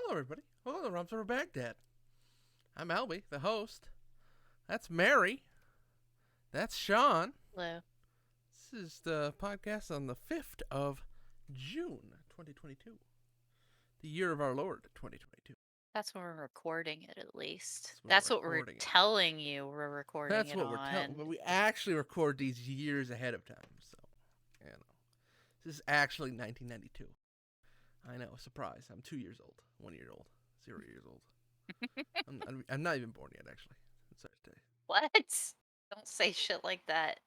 Hello, everybody. Welcome to Rumps Over Baghdad. I'm Albie, the host. That's Mary. That's Sean. Hello. This is the podcast on the 5th of June, 2022. The year of our Lord, 2022. That's when we're recording it, at least. That's when That's we're what we're recording it. telling you we're recording That's it what we're telling, on. but we actually record these years ahead of time. So, you know, this is actually 1992. I know, surprise. I'm 2 years old, 1 year old, 0 years old. I'm not even born yet, actually. It's Thursday. What? Don't say shit like that.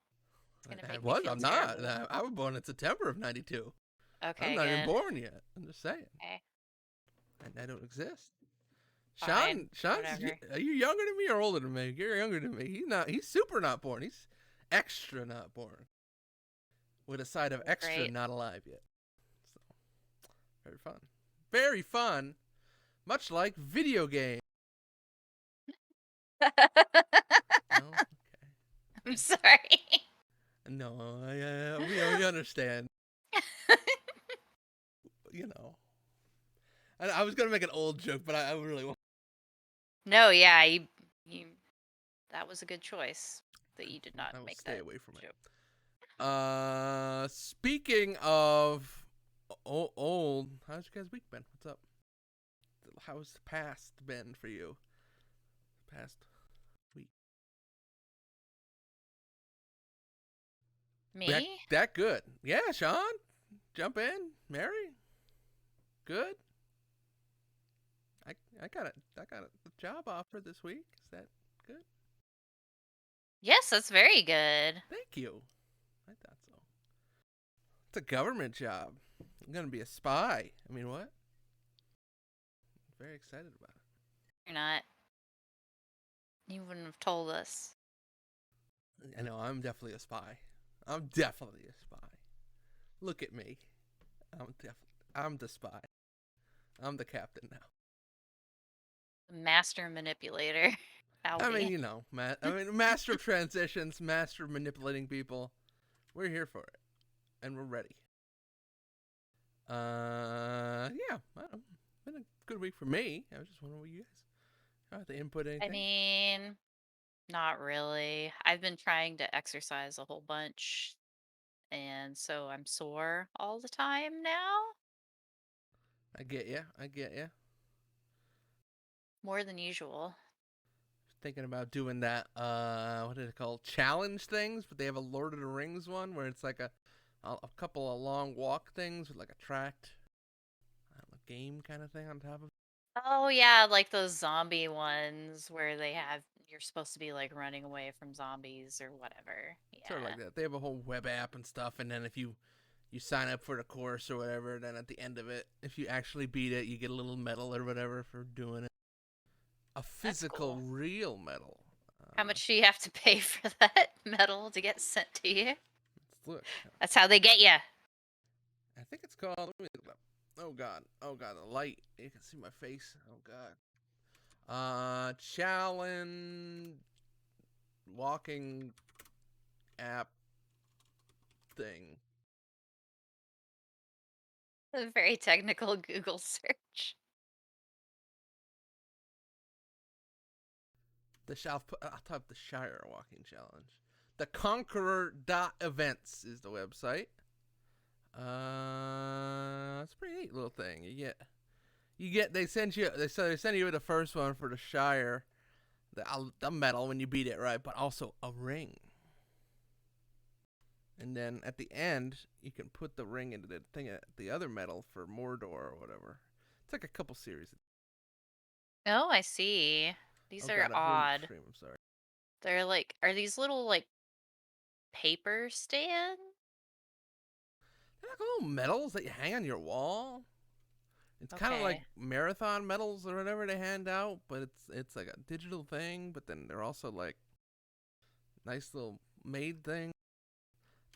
It's gonna make me feel I'm not. terrible. I was born in September of '92. I'm Okay, not even good. born yet. I'm just saying. Okay, I don't exist. fine. Sean's, Whatever. are you younger than me or older than me? You're younger than me. He's not. He's super not born. He's extra not born. With a side of extra Great. not alive yet. So, very fun. Very fun. Much like video games. No? Okay. I'm sorry. No, we understand. You know. I was gonna make an old joke, but I really won't. No, yeah, you. That was a good choice that you did not I will make stay that away from joke. it. Speaking of old, how's your guys' week been? What's up? How's the past been for you? Past week. Me? That good. Yeah, Sean, jump in. Mary, good. I got a job offer this week. Is that good? Yes, that's very good. Thank you. I thought so. It's a government job. I'm gonna be a spy. I mean, what? Very excited about it. You're not. You wouldn't have told us. I know, I'm definitely a spy. I'm definitely a spy. Look at me. I'm the spy. I'm the captain now. Master manipulator. I mean, Albie. you know, master of transitions, master of manipulating people. We're here for it, and we're ready. Yeah, been a good week for me. I was just wondering what you guys to input anything. I mean, not really. I've been trying to exercise a whole bunch, and so I'm sore all the time now, I get you. I get you. more than usual. Thinking about doing that. What is it called? Challenge things, but they have a Lord of the Rings one where it's like a couple of long walk things with like a tracked game kind of thing on top of it. Oh yeah, like those zombie ones where you're supposed to be like running away from zombies or whatever. Sort of Yeah. like that. They have a whole web app and stuff, and then if you sign up for the course or whatever, then at the end of it, if you actually beat it, you get a little medal or whatever for doing it. A physical, Cool. real medal. How much do you have to pay for that medal to get sent to you? Let's look. That's how they get you. I think it's called. Let me look it up. Oh god. Oh god. The light. You can see my face. Oh god. Challenge walking app thing. A very technical Google search. I'll type the Shire Walking Challenge. The Conqueror.events is the website. It's a pretty neat little thing. They send you the first one for the Shire, the medal when you beat it, right? But also a ring. And then at the end, you can put the ring into the other medal for Mordor or whatever. It's like a couple series. Oh, I see. These are God, I've ruined the odd. stream. I'm sorry. They're like, are these little like paper stands? They're like little medals that you hang on your wall. It's kind of like marathon medals or whatever they hand out, but it's like a digital thing. But then they're also like nice little made thing.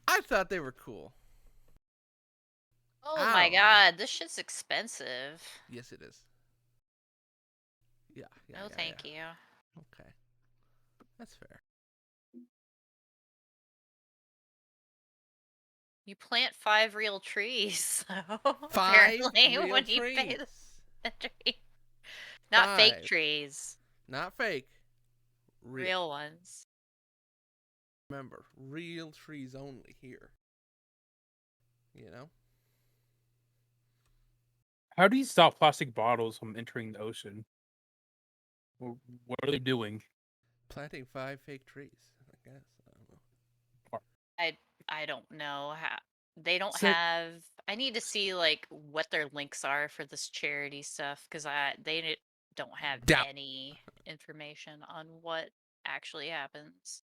I thought they were cool. Oh my god, this shit's expensive. Yes, it is. Yeah. No, thank you. Okay, that's fair. You plant 5 real trees, so 5 apparently real when trees. you pay the tree. Not fake 5. trees. Not fake. Real. Real ones. Remember, real trees only here. You know? How do you stop plastic bottles from entering the ocean? What are they doing? Planting 5 fake trees, I guess. I don't know. I don't know how they don't So have. I need to see like what their links are for this charity stuff because don't have Doubt. any information on what actually happens.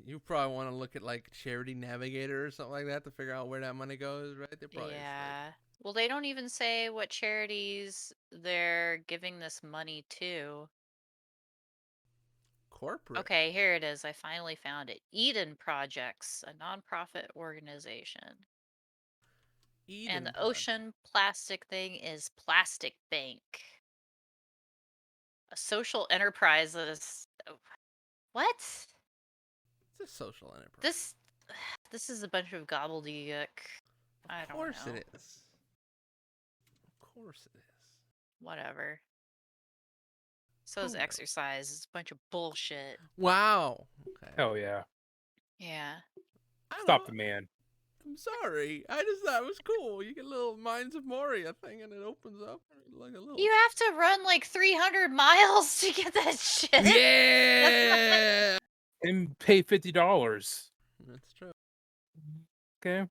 You probably want to look at like Charity Navigator or something like that to figure out where that money goes, right? They're probably just like Yeah. Well, they don't even say what charities they're giving this money to. corporate. Okay, here it is. I finally found it. Eden Projects, a nonprofit organization. And Eden the Project. ocean plastic thing is Plastic Bank, a social enterprise that is. What? It's a social enterprise. This is a bunch of gobbledygook. I Of don't course know. it is. Of course it is. Whatever. So is Who knows? exercise. It's a bunch of bullshit. Wow. Okay. hell yeah. Yeah. I don't Stop know. the man. I'm sorry. I just thought it was cool. You get a little Minds of Moria thing and it opens up like a little. You have to run like 300 miles to get that shit. Yeah. And pay $50. That's true. Okay.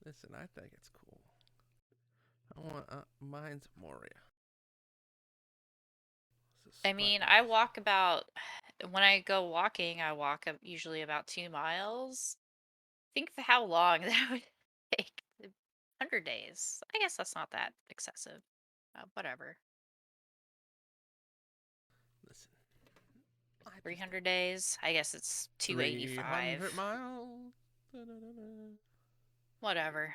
Listen, I think it's cool. I want Minds of Moria. I mean, I walk about, when I go walking, I walk usually about 2 miles. Think of how long that would take. 100 days. I guess that's not that excessive. Whatever. Listen. 300 days. I guess it's 285. 300 miles. Da-da-da-da. Whatever.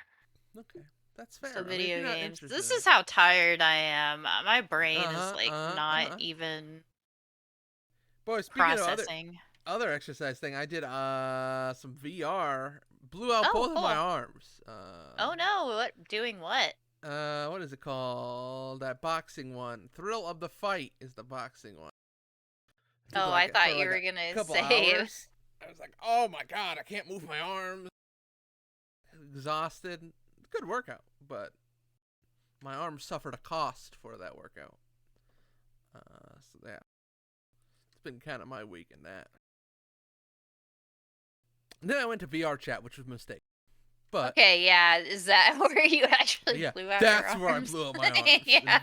Okay, that's fair. So I mean, if video you're not games. interested This in is how tired I am. My brain is Uh-huh, like uh-huh, not uh-huh. even Boy, speaking of processing. other exercise thing, I did some VR. Blew out Oh, both of my cool. arms. Oh no, doing what? What is it called? That boxing one. Thrill of the Fight is the boxing one. Did Oh, I like for thought you like were a gonna couple say hours. I was like, oh my god, I can't move my arms. Exhausted. Good workout, but my arms suffered a cost for that workout. So yeah, it's been kind of my week in that. And then I went to VR chat, which was a mistake. But okay, yeah, is that where you actually yeah, blew out that's your where I arms? blew up my arms. Yeah.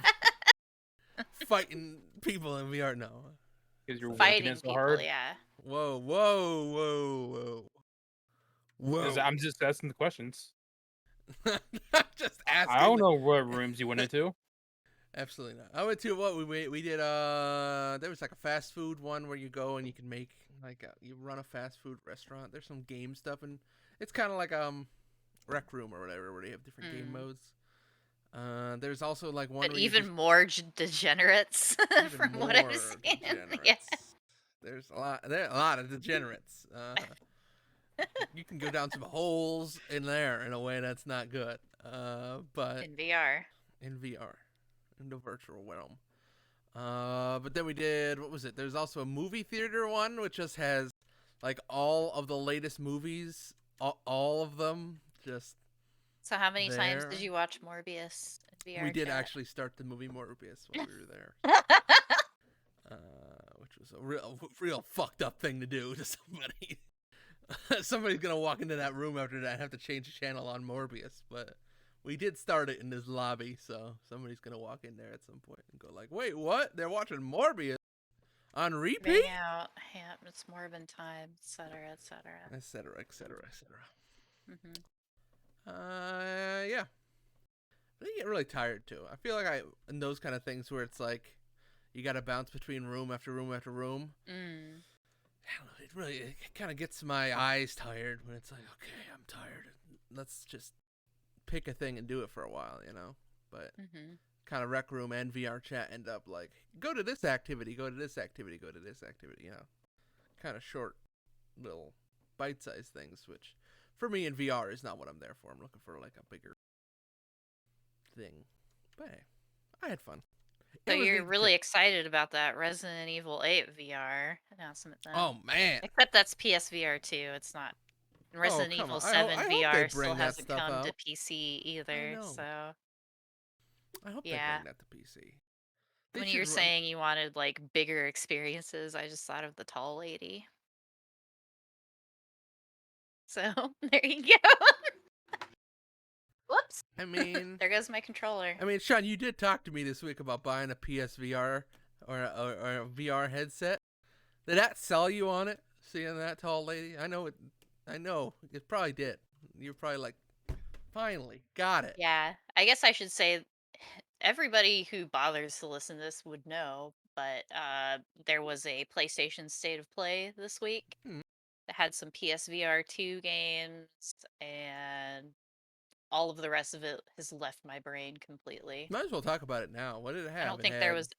Fighting people in VR. No. Because you're working Fighting it so people, hard. yeah. Whoa, whoa, whoa, whoa, whoa. I'm just asking the questions. Just asking. I don't know what rooms you went into. Absolutely not. I went to what we did. There was like a fast food one where you go and you can make like you run a fast food restaurant. There's some game stuff and it's kind of like Rec Room or whatever where they have different game modes. There's also like one But where you even just, more degenerates even from more what I've seen. degenerates. Yeah. There's a lot of degenerates. You can go down some holes in there in a way that's not good. But In VR. in VR, in the virtual realm. But then we did, what was it? There's also a movie theater one, which just has like all of the latest movies, all of them, just So how many times there. did you watch Morbius in VR We did chat? actually start the movie Morbius while we were there, which was a real fucked up thing to do to somebody. Somebody's gonna walk into that room after that and have to change the channel on Morbius, but we did start it in this lobby, so somebody's gonna walk in there at some point and go like, "Wait, what? They're watching Morbius on repeat?" Bang out. Yeah, it's Morbin time, etc., etc. Etc. Etc. Etc. Mhm. Yeah. I think I get really tired too. I feel like in those kind of things where it's like you got to bounce between room after room after room. Mm. It kind of gets my eyes tired when it's like, okay, I'm tired. Let's just pick a thing and do it for a while, you know. But kind of Rec Room and VR chat end up like, go to this activity, go to this activity, go to this activity, you know. Kind of short, little, bite-sized things, which for me in VR is not what I'm there for. I'm looking for like a bigger thing. But hey, I had fun. So It was you're neat to really check. excited about that Resident Evil 8 VR announcement then. Oh man. Except that's PSVR 2. It's not. Oh Resident come on. Evil I 7 hope they VR still bring that hasn't stuff come to out. PC I either. know. So, I hope they yeah. bring that to PC. They When you should were run. saying you wanted like bigger experiences, I just thought of the tall lady. So, there you go. Whoops. I mean, There goes my controller. Sean, you did talk to me this week about buying a PSVR or a VR headset. Did that sell you on it? Seeing that tall lady, I know it. I know it probably did. You're probably like, finally got it. Yeah. I guess I should say everybody who bothers to listen to this would know, but there was a PlayStation State of Play this week Hmm. that had some PSVR 2 games, and all of the rest of it has left my brain completely. Might as well talk about it now. What did it I have? don't It think there had was.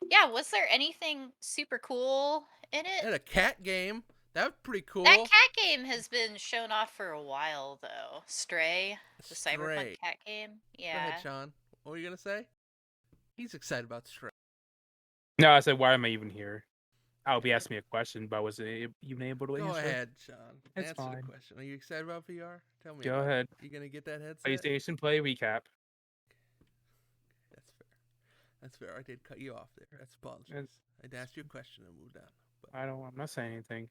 Yeah, was there anything super cool in it it? had a cat game. That was pretty That cool. cat game has been shown off for a while, though. Stray, the cyberpunk Stray. cat game. Go ahead, Yeah. Sean. What were you gonna say? He's excited about Stray. No, I said, why am I even here? I'll be asking me a question, but I wasn't even able to Go answer. ahead, Sean. It's Answer the fine. question. Are you excited about VR? Tell me Go about it. ahead. You gonna get that headset? PlayStation Play recap. That's fair. That's fair. I did cut you off there. That's And apologies. I'd asked you a question and moved on. But I'm not saying anything.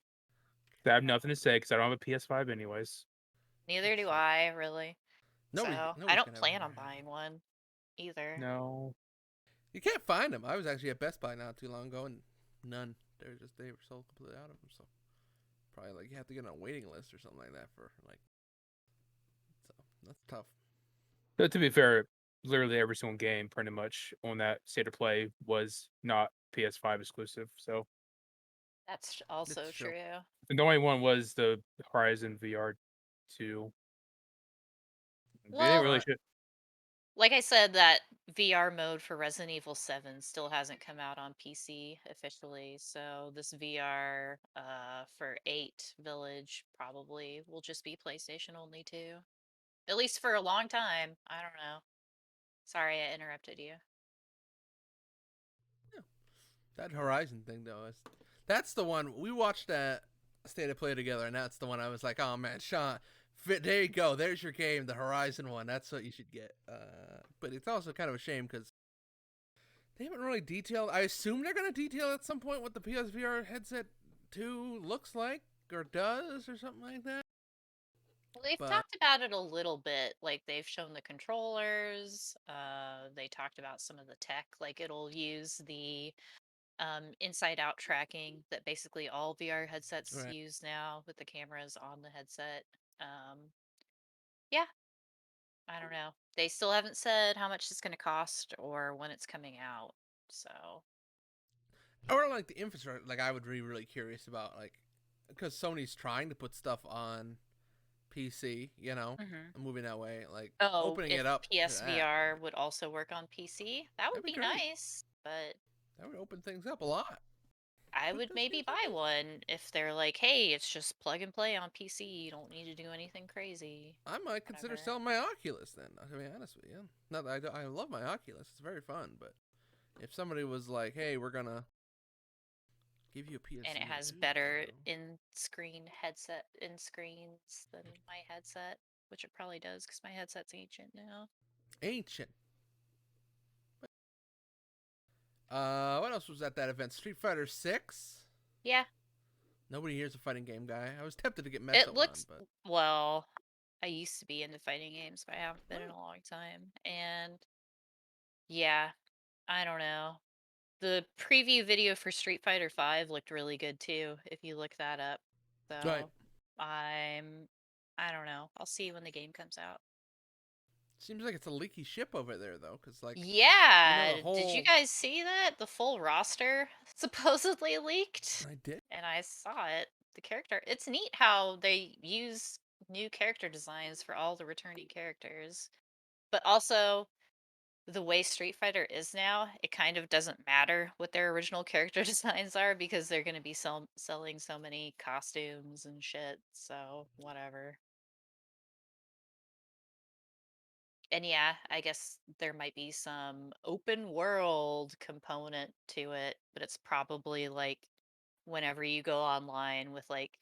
I have nothing to say because I don't have a PS5 anyways. Neither that's do fair. I, really. So, I Nobody's don't gonna have a plan on VR buying headset. one either. No. You can't find them. I was actually at Best Buy not too long ago, and none. They were sold completely out of them. So probably like you have to get on a waiting list or something like that for like. So that's tough. But to be fair, literally every single game pretty much on that state of play was not PS5 exclusive. So That's It's also true. true. the only one was the Horizon VR 2. They didn't Well, really Right. shit. like I said, that VR mode for Resident Evil 7 still hasn't come out on PC officially. So, this VR for 8 Village probably will just be PlayStation only too. At least for a long time. I don't know. Sorry I interrupted you. Yeah. That Horizon thing though that's the one we watched that State of Play together, and that's the one I was like, oh man, Sean, there you go. There's your game, the Horizon one. That's what you should get. But it's also kind of a shame because they haven't really detailed. I assume they're going to detail at some point what the PSVR headset 2 looks like or does or something like that. Well, they've But talked about it a little bit. Like they've shown the controllers. They talked about some of the tech. Like it'll use the inside out tracking that basically all VR headsets right. use now with the cameras on the headset. Um, yeah, I don't know. They still haven't said how much it's going to cost or when it's coming out. So, Or like the infrastructure, like I would be really curious about, like, because Sony's trying to put stuff on PC, hmm moving that way, like oh, opening if it up to that. PSVR would also work on PC, that would That'd be be great. nice. But That would open things up a lot. I But would those maybe games are buy good. one if they're like, hey, it's just plug and play on PC. You don't need to do anything crazy. I might consider Whatever. selling my Oculus then. To be honest with you, not that I love my Oculus; it's very fun. But if somebody was like, "Hey, we're gonna give you a And it PSVR has 2 better for in screens than my headset, which it probably does because my headset's ancient now. ancient." What else was at that event? Street Fighter 6. Yeah, Nobody here's a fighting game guy. I was tempted to get it Meso on, looks but well. I used to be into fighting games, but I haven't been in oh, a long time. And yeah, I don't know. The preview video for Street Fighter 5 looked really good too, if you look that up. right. So I'm, I don't know. I'll see when the game comes out. Seems like it's a leaky ship over there though, because like the Yeah, did you whole. guys see that? The full roster supposedly leaked, I did. and I saw it. The character, it's neat how they use new character designs for all the returning characters, but also the way Street Fighter is now, it kind of doesn't matter what their original character designs are because they're going to be selling so many costumes and shit. So, whatever. And yeah, I guess there might be some open world component to it, but it's probably like whenever you go online with like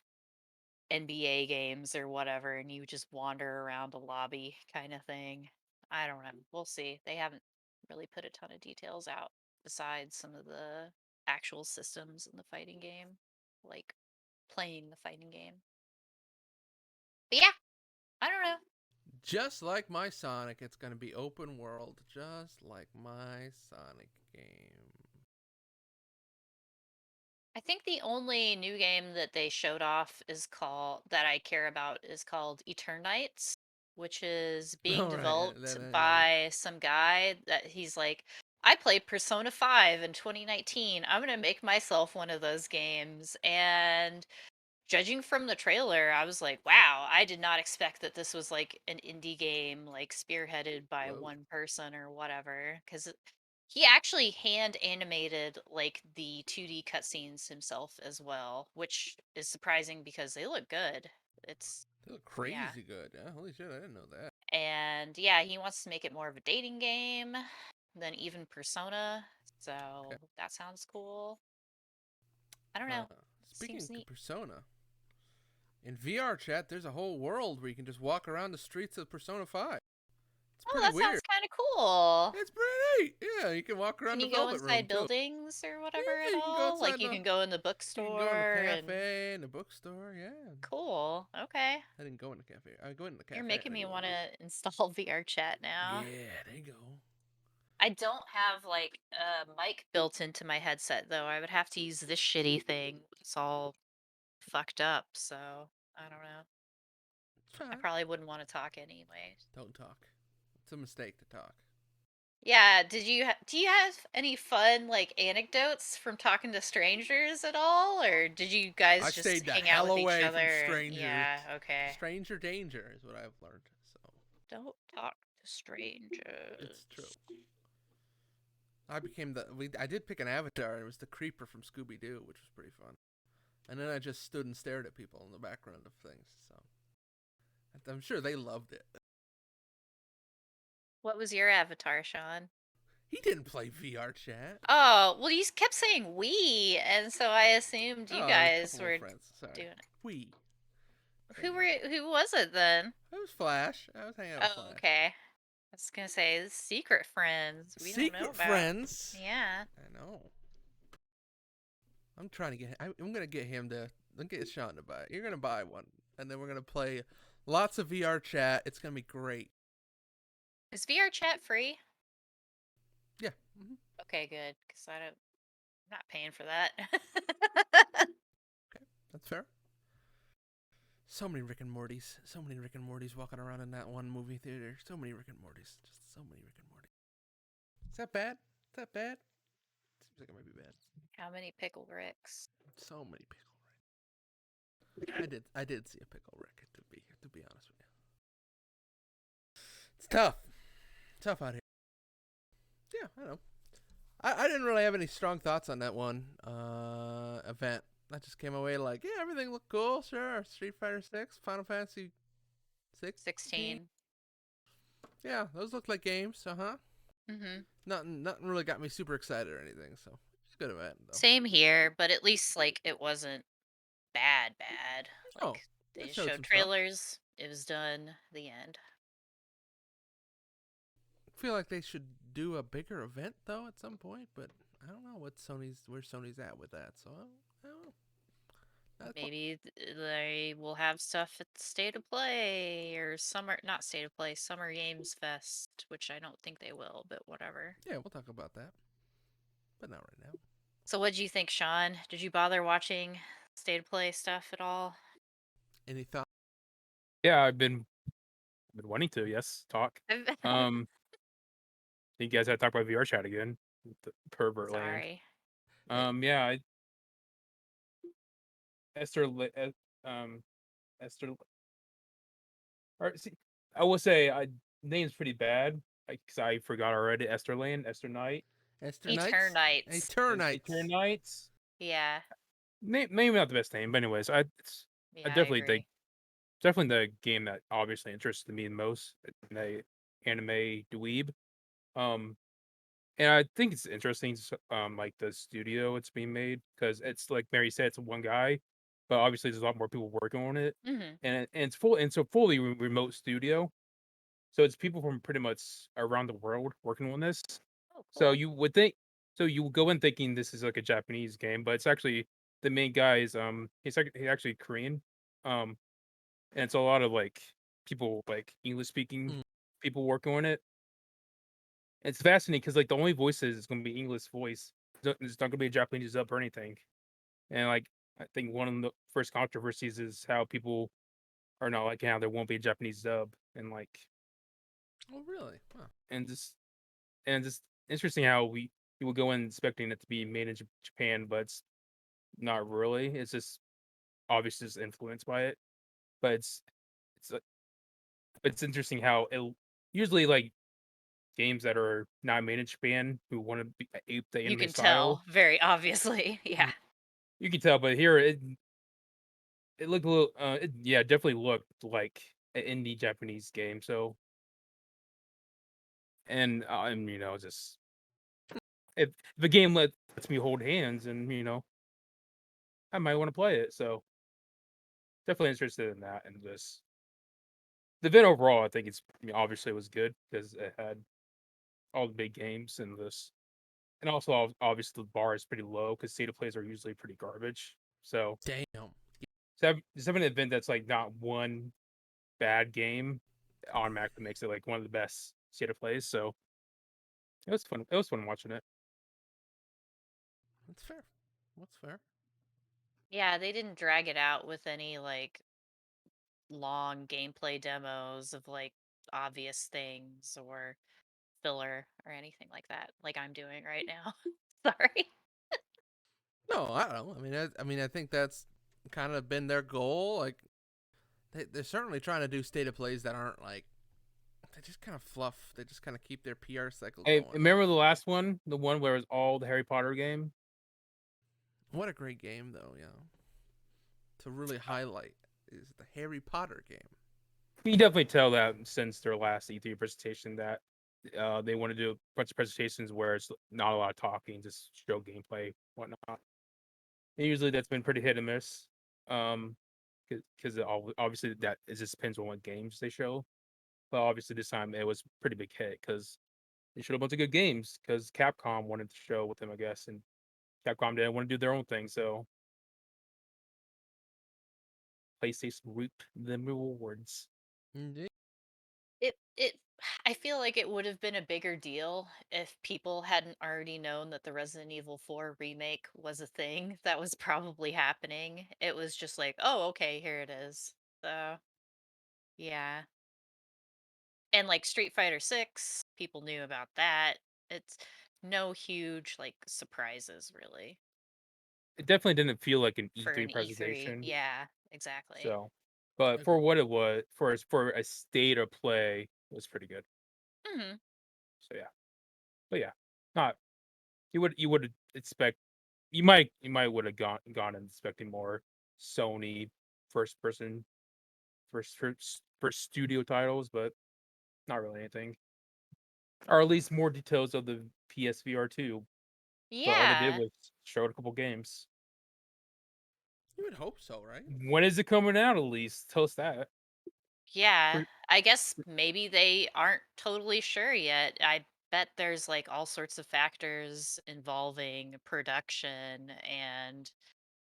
NBA games or whatever and you just wander around a lobby kind of thing. I don't know. We'll see. They haven't really put a ton of details out besides some of the actual systems in the fighting game, like playing the fighting game. But yeah, I don't know. Just like my Sonic, it's going to be open world, just like my Sonic game. I think the only new game that they showed off is called that I care about is called Eternites, which is being All right, developed by some guy that he's like, I played Persona 5 in 2019. I'm gonna make myself one of those games. And judging from the trailer, I was like, wow, I did not expect that this was like an indie game, like spearheaded by whoa. one person or whatever. Because he actually hand animated like the 2D cutscenes himself as well, which is surprising because they look good. It's, They look yeah. crazy good. Yeah, holy shit, I didn't know that. And yeah, he wants to make it more of a dating game than even Persona. Okay. So that sounds cool. I don't Uh, know. Speaking Seems neat. of Persona, in VR chat, there's a whole world where you can just walk around the streets of Persona 5. It's Oh, pretty that weird. sounds kind of cool. It's pretty neat. Yeah, you can walk Can around the you go Velvet Room inside too. buildings or whatever Yeah, at you can go all? inside Like you the. can go in the You can go in the bookstore and cafe and the bookstore. Yeah. cool. Okay. I didn't go in the cafe. I go in the You're cafe. I making didn't me go in want the. to install VR chat now. Yeah, there you go. I don't have like a mic built into my headset though. I would have to use this shitty thing. It's all fucked up, so I don't know. It's I fine. probably wouldn't want to talk anyway. Don't talk. It's a mistake to talk. Yeah, do you have any fun like anecdotes from talking to strangers at all, or did you I guys just stayed the hang out hell with each away from other and strangers. yeah, okay. Stranger danger is what I've learned. So Don't talk to it's true. strangers. I became the. I did pick an avatar. It was the creeper from Scooby Doo, which was pretty fun. And then I just stood and stared at people in the background of things. So I'm sure they loved it. What was your avatar, Sean? He didn't play VR chat. Oh, well, you kept saying we, and so I assumed you Oh, a guys couple of were friends. Sorry. doing it. We. Who was it then? It was Flash. I was hanging out with Oh, Flash. okay. I was gonna say secret friends we don't know Secret about. friends. Yeah. I know. I'm trying to get. I'm gonna get him to. I'll get Sean to buy it. You're gonna buy one, and then we're gonna play lots of VR chat. It's gonna be great. Is VR chat free? Yeah. Mm-hmm. Okay, good, because I'm not paying for that. Okay, that's fair. So many Rick and Mortys. So many Rick and Mortys walking around in that one movie theater. So many Rick and Mortys. Just so many Rick and Mortys. Is that bad? Is that bad? Seems like it might be bad. How many pickle Ricks? So many pickle Rick. I did see a pickle Rick to be honest with you. It's tough. Tough out here. Yeah, I know. I didn't really have any strong thoughts on that one event. I just came away like, yeah, everything looked cool. Sure, Street Fighter 6, Final Fantasy 16. 16. Yeah, those look like games. Huh. Mm-hmm. Nothing really got me super excited or anything. So it's a good event though. Same here, but at least like it wasn't bad. Oh, Like they it just showed showed some stuff. trailers. It was done. The end. I feel like they should do a bigger event though at some point, but I don't know where Sony's at with that. So I don't know. Maybe they will have stuff at the State of Play or summer, not State of Play, Summer Games Fest, which I don't think they will, but whatever. Yeah, we'll talk about that, but not right now. So, what did you think, Sean? Did you bother watching State of Play stuff at all? Any thoughts? Yeah, I've been wanting to. Yes, talk. You guys had to talk about VR chat again. The pervert land. Sorry. Yeah. Esther. Esther. Or, see, I will say, name's pretty bad because I forgot already. Esther Lane, Esther Knight, Esther Knights? Eternites. Eternites. Eternites. Yeah. Maybe not the best name, but anyways, I Yeah, I definitely agree. definitely the game that obviously interested me the most. And anime dweeb. Um, and I think it's interesting, like the studio it's being made because it's like Mary said, it's one guy, but obviously there's a lot more people working on it, Mhm. and it's full and so fully remote studio. So it's people from pretty much around the world working on this. Oh, So cool. you would think, so you would go in thinking this is like a Japanese game, but it's actually the main guy is he's actually Korean, um, and it's a lot of like people like English speaking Mm. people working on it. It's fascinating because like the only voices is going to be English voice. It's not going to be a Japanese dub or anything. And like I think one of the first controversies is how people are not like how there won't be a Japanese dub and like Oh, really? Huh. and just interesting how we would go in expecting it to be made in Japan, but it's not really. It's just obviously just influenced by it. But it's it's interesting how it usually like games that are not made in Japan who want to ape the You anime can style. tell very obviously. Yeah. Mm, you can tell, but here it looked a little yeah, definitely looked like an indie Japanese game. So and just if the game lets me hold hands and I might want to play it. So definitely interested in that and just the event overall. I think obviously it was good because it had all the big games and this, and also obviously the bar is pretty low because state of plays are usually pretty garbage. So Damn. just having an event that's like not one bad game automatically makes it like one of the best state of plays. So it was fun. It was fun watching it. That's fair. That's fair. Yeah, they didn't drag it out with any like long gameplay demos of like obvious things or filler or anything like that, like I'm doing right now. Sorry. No, I don't know. I think that's kind of been their goal. Like, they're certainly trying to do state of plays that aren't like they just kind of fluff. They just kind of keep their PR cycle Hey, going. remember the last one, the one where it was all the Harry Potter game? What a great game, though. Yeah, to really highlight is the Harry Potter game. You can definitely tell that since their last E3 presentation that they want to do a bunch of presentations where it's not a lot of talking, just show gameplay, whatnot. And usually that's been pretty hit and miss, um, because obviously that it just depends on what games they show. But obviously this time it was a pretty big hit because they showed a bunch of good games because Capcom wanted to show with them, I guess, and Capcom didn't want to do their own thing, so PlayStation reaped the rewards. Indeed. It I feel like it would have been a bigger deal if people hadn't already known that the Resident Evil 4 remake was a thing that was probably happening. It was just like, "Oh, okay, here it is." So, yeah. And like Street Fighter 6, people knew about that. It's no huge like surprises really It definitely didn't feel like an for E3 an E3. presentation. Yeah, exactly. So, but for Agreed. what it was, for a state of play, it was pretty good. Mhm. So yeah, but yeah, not you would expect you might would have gone and expecting more Sony first person first studio titles, but not really anything, or at least more details of the PSVR 2. But all they did Yeah. was showed a couple games. You would hope so, right? When is it coming out? At least tell us that. Yeah. Pre- I guess maybe they aren't totally sure yet. I bet there's like all sorts of factors involving production and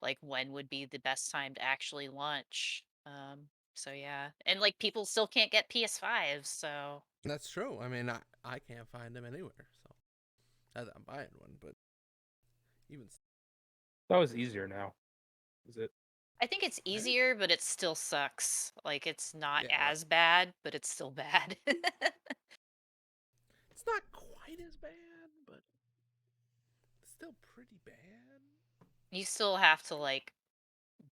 like when would be the best time to actually launch. So yeah. And like people still can't get PS5s, so That's true. I can't find them anywhere, so I'm buying one. But even That was easier now. Is it? I think it's I didn't. easier, but it still sucks. Like it's not Yeah, right. as bad, but it's still bad. It's not quite as bad, but it's still pretty bad. You still have to like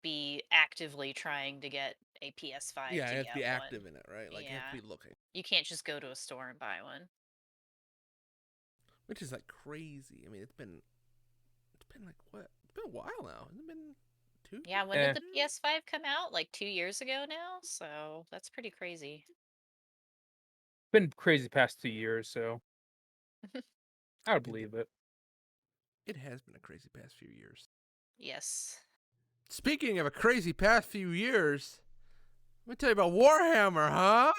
be actively trying to get a PS5 Yeah, I to have to get be one. active in it, right? Like, you have to Yeah. be looking, You can't just go to a store and buy one. which is like crazy. It's been like what? It's been a while now. Hasn't it been two Yeah, when did Eh, the PS5 come out? Like 2 years ago now? So that's pretty crazy. been crazy past 2 years, so I would believe it. It has been a crazy past few years. Yes. Speaking of a crazy past few years, let me tell you about Warhammer, huh?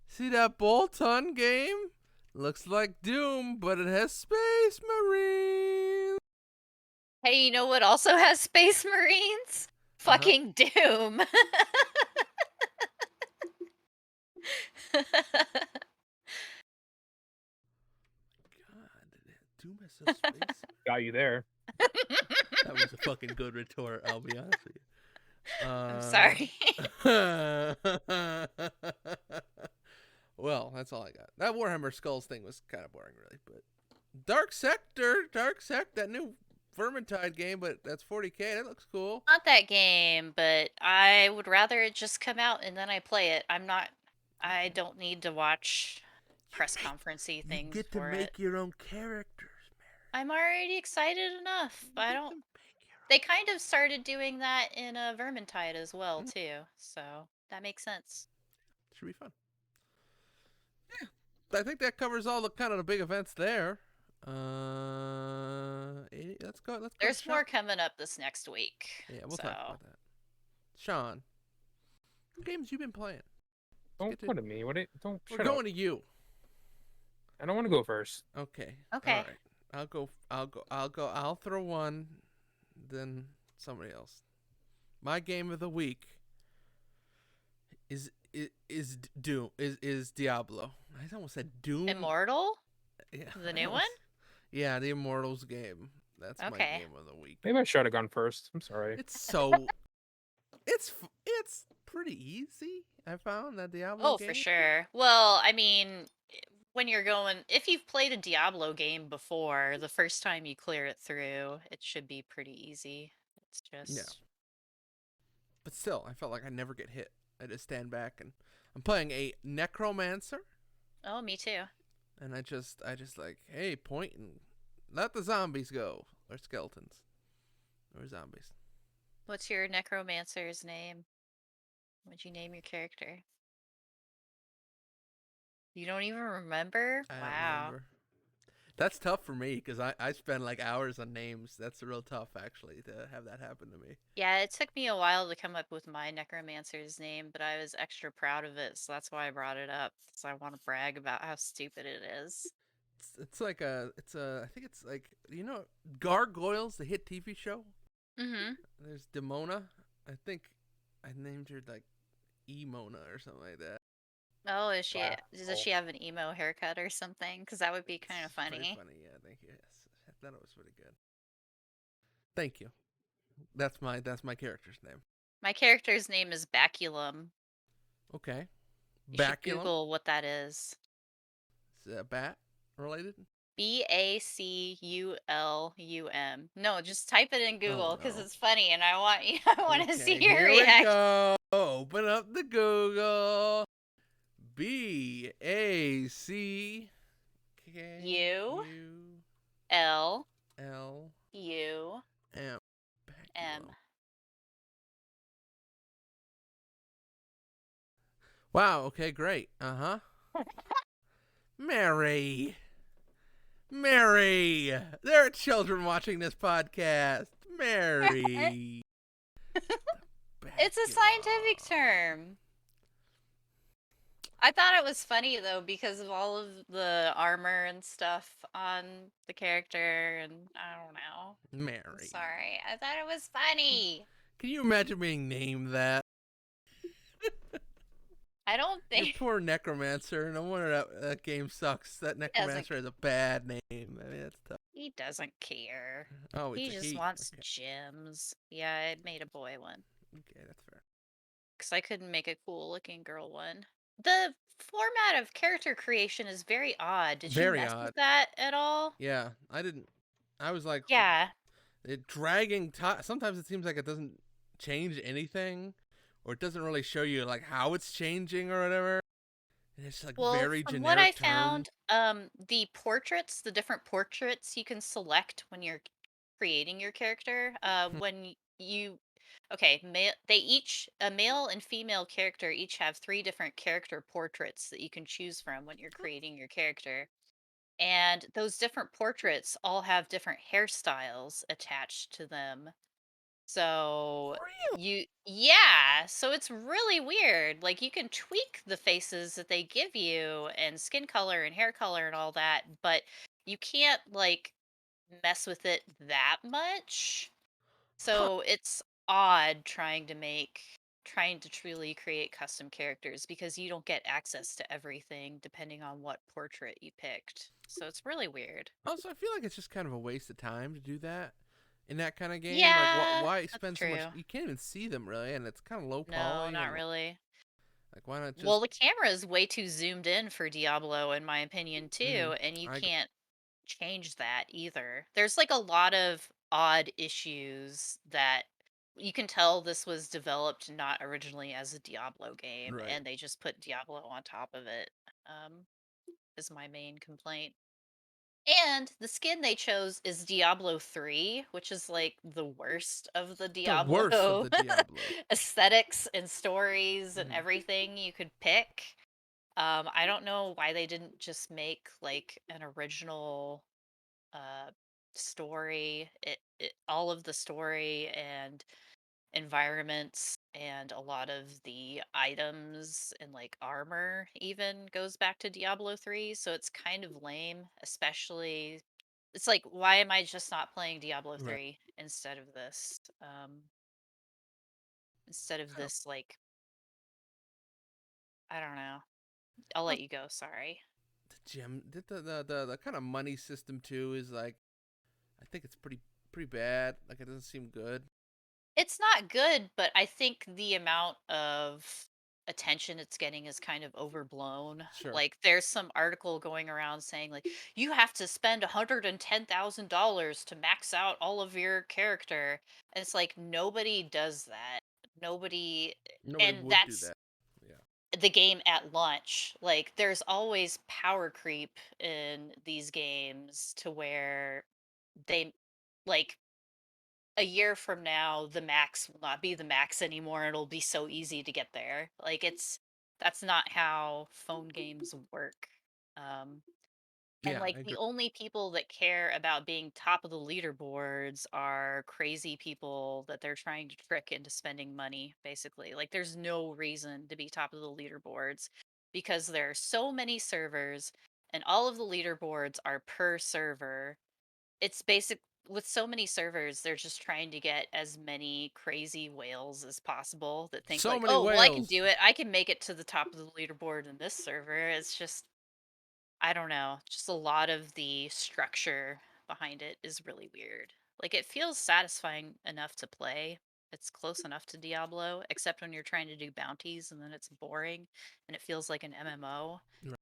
See that Bolton game? Looks like Doom, but it has Space Marines. Hey, you know what also has Space Marines? Fucking Doom. God, Doom has a Space. Got you there. That was a fucking good retort. I'll be honest with you. I'm sorry. Well, that's all I got. That Warhammer Skulls thing was kind of boring, really. But Dark Sector, that new Vermintide game, but that's 40K. That looks cool. Not that game, but I would rather it just come out and then I play it. I don't need to watch press conferencey things You get to for make it. your own characters, Mary. I'm already excited enough. You I get don't. to make your own. They kind of started doing that in Vermintide as well too, so that makes sense. Should be fun. Yeah, I think that covers all the kind of the big events there. Let's go. There's more coming up this next week. Yeah, we'll talk about that. Sean, what games you been playing? Don't put at me. What? Don't. We're Shut going up. to you. I don't want to go first. Okay. Okay. All right. I'll go. I'll throw one, then somebody else. My game of the week is Doom. Is Diablo. I almost said Doom. Immortal? Yeah. The new one? Yeah, the Immortals game. That's my Okay. game of the week. Maybe I should have gone first. I'm sorry. It's so. it's pretty easy. I found that Diablo. Oh, game. for sure. Well, I mean, when you're going, if you've played a Diablo game before, the first time you clear it through, it should be pretty easy. It's just. Yeah. But still, I felt like I never get hit. I just stand back and I'm playing a necromancer. Oh, me too. And I just like, hey, point and let the zombies go. Or skeletons. Or zombies. What's your necromancer's name? What'd you name your character? You don't even remember? I don't Wow. remember. That's tough for me because I spend like hours on names. That's real tough, actually, to have that happen to me. Yeah, it took me a while to come up with my necromancer's name, but I was extra proud of it, so that's why I brought it up. Because I want to brag about how stupid it is. It's like I think it's like, Gargoyles, the hit TV show? Mm-hmm. There's Demona. I think I named her like Emona or something like that. Oh, does she have an emo haircut or something? Because that would be kind of funny. Pretty funny, yeah. Thank you. Yes, I thought it was pretty good. Thank you. That's my character's name. My character's name is Baculum. Okay. You should Baculum. Google what that is. Is that bat related? Baculum. No, just type it in Google because no. it's funny, and I want to see your Here reaction. we go. Open up the Google. BAC. U L L U M. M. Wow. Okay. Great. Mary. There are children watching this podcast. Mary. It's a scientific term. I thought it was funny though because of all of the armor and stuff on the character, and I don't know. Mary. Sorry, I thought it was funny. Can you imagine being named that? I don't Your think. poor necromancer. No wonder that game sucks. That necromancer has a bad name. I mean, that's tough. He doesn't care. Oh, He it's a just he. wants Okay. gems. Yeah, I made a boy one. Okay, that's fair. Because I couldn't make a cool looking girl one. The format of character creation is very odd. Did Very you mess odd. with that at all? Yeah, I didn't. I was like, Yeah. it dragging time. Sometimes it seems like it doesn't change anything, or it doesn't really show you like how it's changing or whatever. And it's like very from generic. what I terms. found, the different portraits you can select when you're creating your character, when okay, a male and female character each have 3 different character portraits that you can choose from when you're creating your character. And those different portraits all have different hairstyles attached to them. So Real. yeah, so it's really weird. Like you can tweak the faces that they give you and skin color and hair color and all that, but you can't like mess with it that much. Huh. So it's odd trying to truly create custom characters because you don't get access to everything depending on what portrait you picked. So it's really weird. Also, I feel like it's just kind of a waste of time to do that in that kind of game. Like, Yeah, why that's spend so much? true. You can't even see them really, and it's kind of low No, poly. not And really. like, why not Well, just? the camera is way too zoomed in for Diablo, in my opinion, Mm, too, and you I can't change that either. There's like a lot of odd issues that you can tell this was developed not originally as a Diablo game, right. and they just put Diablo on top of it. Is my main complaint. And the skin they chose is Diablo 3, which is like the worst of the The worst of Diablo the Diablos. aesthetics and stories and Mm. everything you could pick. I don't know why they didn't just make like an original uh story. It all of the story and environments and a lot of the items and like armor even goes back to Diablo 3, so it's kind of lame, especially it's like why am I just not playing Diablo Right. 3 instead of this? Instead of Kind of this like I don't know. I'll well, let you go, sorry. the gem. The kind of money system too is like I think it's pretty bad. Like it doesn't seem good. It's not good, but I think the amount of attention it's getting is kind of overblown. Sure. Like there's some article going around saying like you have to spend $110,000 to max out all of your character. And it's like nobody does that. Nobody Nobody and would do that's that. Yeah. the game at launch. Like there's always power creep in these games to where they like a year from now the max will not be the max anymore. It'll be so easy to get there. Like it's that's not how phone games work. um and Yeah, like I the agree. only people that care about being top of the leaderboards are crazy people that they're trying to trick into spending money, basically. Like there's no reason to be top of the leaderboards because there are so many servers and all of the leaderboards are per server. It's basic with so many servers, they're just trying to get as many crazy whales as possible that think So like, many "Oh, well, I can whales. do it. I can make it to the top of the leaderboard in this server." It's just I don't know, just a lot of the structure behind it is really weird. Like it feels satisfying enough to play. It's close enough to Diablo, except when you're trying to do bounties and then it's boring and it feels like an MMO. Right.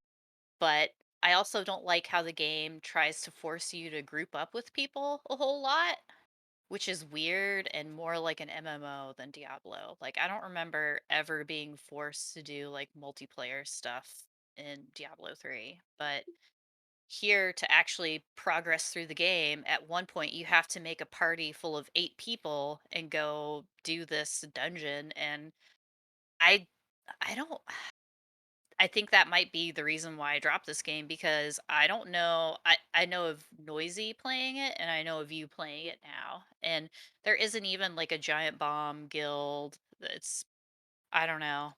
But I also don't like how the game tries to force you to group up with people a whole lot, which is weird and more like an MMO than Diablo. Like I don't remember ever being forced to do like multiplayer stuff in Diablo 3, but here to actually progress through the game, at one point you have to make a party full of 8 people and go do this dungeon and I I don't I think that might be the reason why I dropped this game because I don't know. I know of Noisy playing it and I know of you playing it now. And there isn't even like a giant bomb guild. It's I don't know.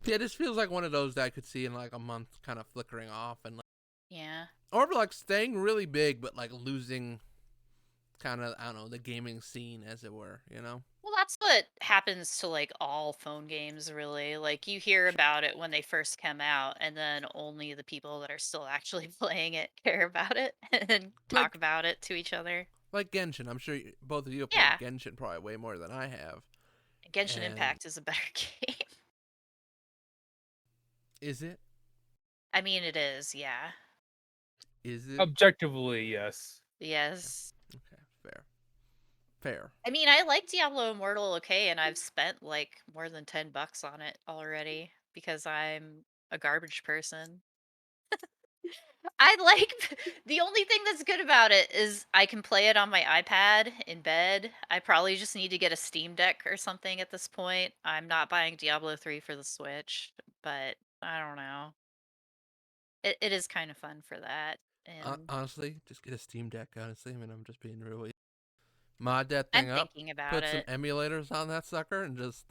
Yeah, this feels like one of those that I could see in like a month, kind of flickering off, and like, Yeah. or like staying really big, but like losing kind of I don't know the gaming scene as it were. You know. Well, that's what happens to like all phone games really. Like you hear Sure. about it when they first come out and then only the people that are still actually playing it care about it and talk Like about it to each other. Genshin. I'm sure both of you have played Yeah. Genshin probably way more than I have. Genshin And Impact is a better game. is it? I mean it is, yeah. Is it? Objectively, yes. Okay. Yes. Okay. Fair. Fair. I mean, I like Diablo Immortal okay, and I've spent like more than $10 on it already because I'm a garbage person. I like the only thing that's good about it is I can play it on my iPad in bed. I probably just need to get a Steam Deck or something at this point. I'm not buying Diablo 3 for the Switch, but I don't know. It is kind of fun for that. And Honestly, just get a Steam Deck. Honestly, I mean, I'm just being really mod that I'm thing up, thinking about put some it. emulators on that sucker, and just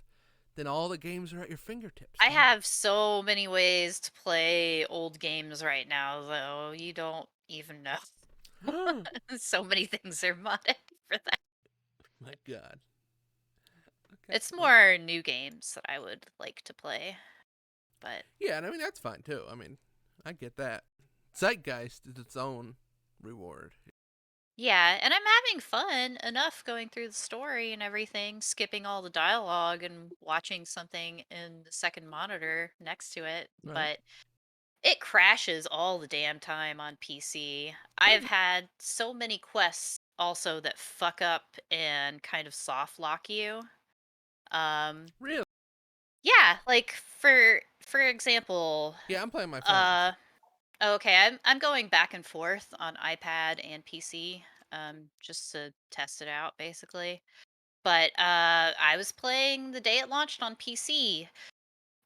then all the games are at your fingertips. I Done. have so many ways to play old games right now, though. You don't even know. So many things are modded for that. My God. Okay. It's Well, more new games that I would like to play, but yeah, and I mean that's fine too. I mean, I get that. Zeitgeist is its own reward. yeah, and I'm having fun enough going through the story and everything, skipping all the dialogue and watching something in the second monitor next to it, Right. but it crashes all the damn time on PC. I've had so many quests also that fuck up and kind of soft lock you. Um Really? yeah, like for example, Yeah, I'm playing my phone. uh okay, I'm going back and forth on iPad and PC just to test it out basically. But I was playing the day it launched on PC.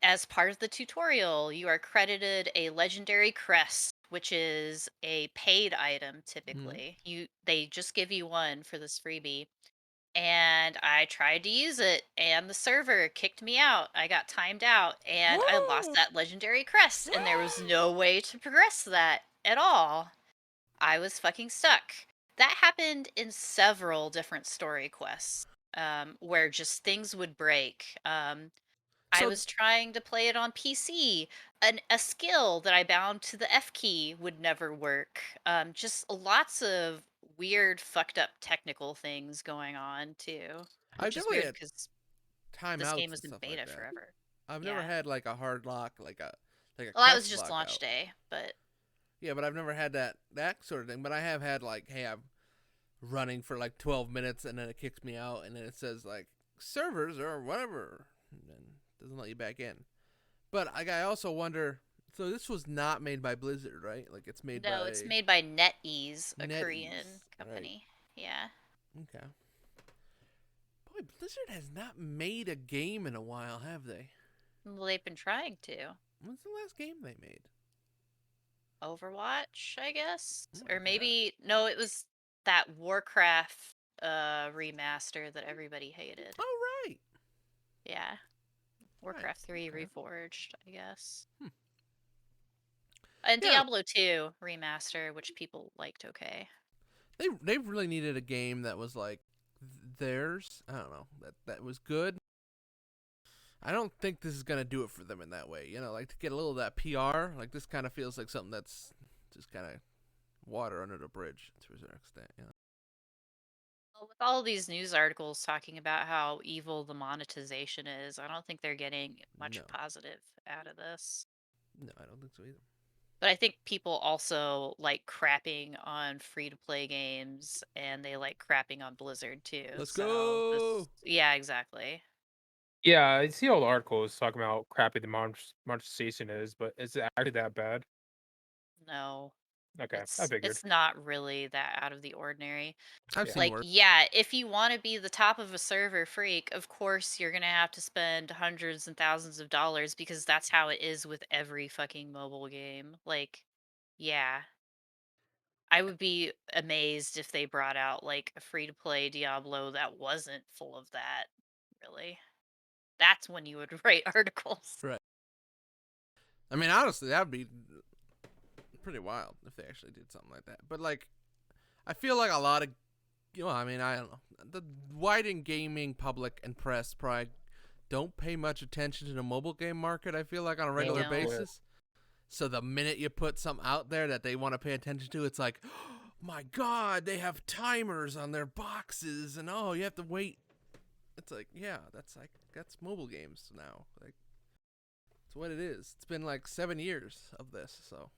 As part of the tutorial, you are credited a legendary crest, which is a paid item Mm-hmm. typically. They just give you one for this freebie. And I tried to use it and the server kicked me out. I got timed out and I lost that legendary crest and there was no way to progress that at all. I was fucking stuck. That happened in several different story quests, where just things would break. I So was trying to play it on PC. A skill that I bound to the F key would never work. Just lots of weird, fucked up technical things going on too, I've which is definitely weird had because this game timeouts and was in stuff like beta that. forever. I've never Yeah. had like a hard lock, like a Well, that was quest just launch lockout. day, but Yeah, but I've never had that sort of thing. But I have had like, hey, I'm running for like 12 minutes and then it kicks me out and then it says like servers or whatever and then doesn't let you back in. But I also wonder. So this was not made by Blizzard, right? Like it's made no, it's by made by NetEase, a NetEase, Korean right? company. Yeah. Okay. Boy, Blizzard has not made a game in a while, have they? Well, they've been trying to. When's the last game they made? Overwatch, I guess? Oh Or my god. maybe no, it was that Warcraft remaster that everybody hated. Oh right. Yeah. Right. Warcraft 3 Okay. Reforged, I guess. Hmm. And Yeah. Diablo 2 remaster, which people liked okay. They really needed a game that was like theirs. I don't know. That was good. I don't think this is gonna do it for them in that way. You know, like to get a little of that PR. Like this kind of feels like something that's just kind of water under the bridge to a certain extent. You know. Well, with all these news articles talking about how evil the monetization is, I don't think they're getting much No, positive out of this. no, I don't think so either. But I think people also like crapping on free to play games and they like crapping on Blizzard too. Let's So go. this, yeah, exactly. Yeah, I see all the articles talking about how crappy the monetization is, but is it actually that bad? No. Okay, I It's figured. not really that out of the ordinary. I've Yeah. seen Like, worse. yeah, if you want to be the top of a server freak, of course you're going to have to spend hundreds and thousands of dollars because that's how it is with every fucking mobile game. Like, yeah. I would be amazed if they brought out like a free to play Diablo that wasn't full of that, really. That's when you would write articles. Right. I mean, honestly, that'd be pretty wild if they actually did something like that. But like, I feel like a lot of, I mean, I don't know, the widened gaming public and press probably don't pay much attention to the mobile game market. I feel like on a They regular No, don't. yeah. basis. So the minute you put something out there that they want to pay attention to, it's like, oh my God, they have timers on their boxes, and oh, you have to wait. It's like, yeah, that's mobile games now. Like, it's what it is. It's been like 7 years of this, so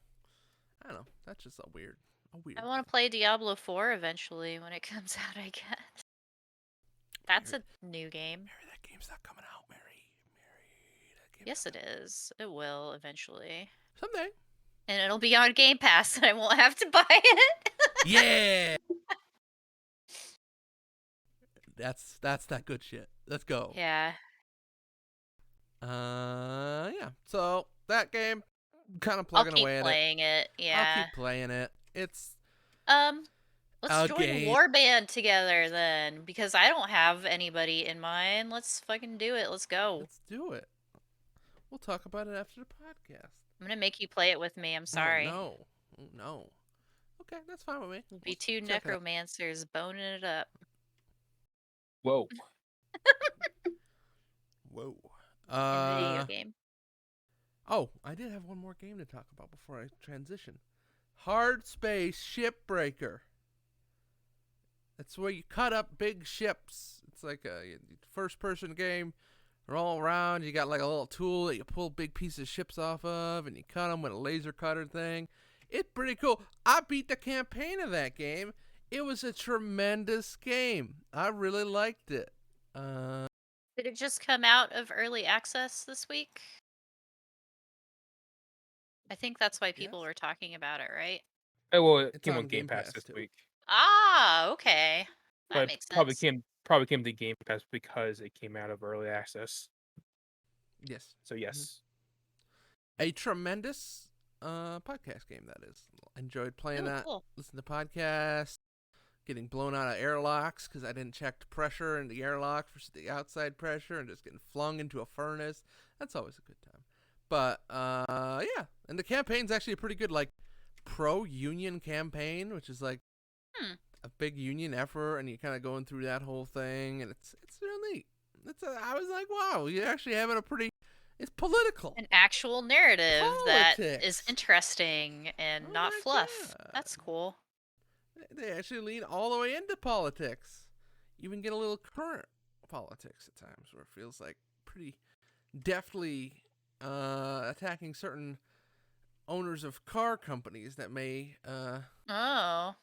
I don't know. That's just a I weird want thing. to play Diablo 4 eventually when it comes out, I guess. That's Mary, a new game. Mary, that game's not coming out, Mary. Mary, that game's Yes, not it coming. is. It will eventually. Someday. And it'll be on Game Pass, and I won't have to buy it. Yeah. That's that good shit. Let's go. Yeah. Yeah. So that game, kind of I'll plugging keep away at it. playing it. I'll Yeah. keep playing it. It's Let's a join game. Warband together then, because I don't have anybody in mind. Let's fucking do it. Let's go. Let's do it. We'll talk about it after the podcast. I'm gonna make you play it with me. I'm Oh sorry. no. Oh no. Okay, that's fine with me. We'll be two necromancers boning it up. Whoa. Whoa. In the video game. Oh, I did have one more game to talk about before I transition. Hard Space Shipbreaker. It's where you cut up big ships. It's like a first-person game. They're all around. You got like a little tool that you pull big pieces of ships off of, and you cut them with a laser cutter thing. It's pretty cool. I beat the campaign of that game. It was a tremendous game. I really liked it. Did it just come out of early access this week? I think that's why people were talking about it, right? Oh, well, it It's came on on Game Game Pass Pass, this too. week. Ah, okay. That But makes probably sense. came to Game Pass because it came out of early access. Yes. So yes. A tremendous podcast game, that is. Enjoyed playing that. Cool. Listen to podcasts. Getting blown out of airlocks because I didn't check the pressure in the airlock for the outside pressure, and just getting flung into a furnace. That's always a good time. But yeah, and the campaign's actually pretty good, like pro-union campaign, which is like a big union effort, and you're kind of going through that whole thing, and it's real neat. I was like, wow, you're actually having a pretty. It's political. An actual narrative that is Politics. interesting and not fluff. God. That's cool. They actually lean all the way into politics. Even get a little current politics at times, where it feels like pretty deftly attacking certain owners of car companies that may Oh.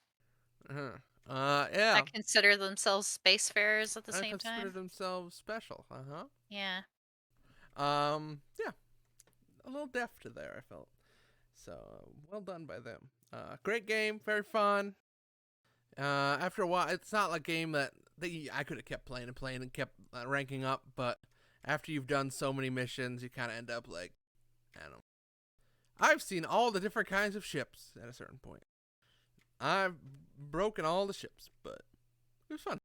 yeah, That consider themselves spacefarers at the I same consider time. themselves special. Yeah. Yeah, a little deft to there, I felt. So well done by them. Great game, very fun. After a while, it's not like a game that I could have kept playing and kept ranking up, but after you've done so many missions, you kind of end up like, I don't know. I've seen all the different kinds of ships at a certain point. I've broken all the ships, but it was fun.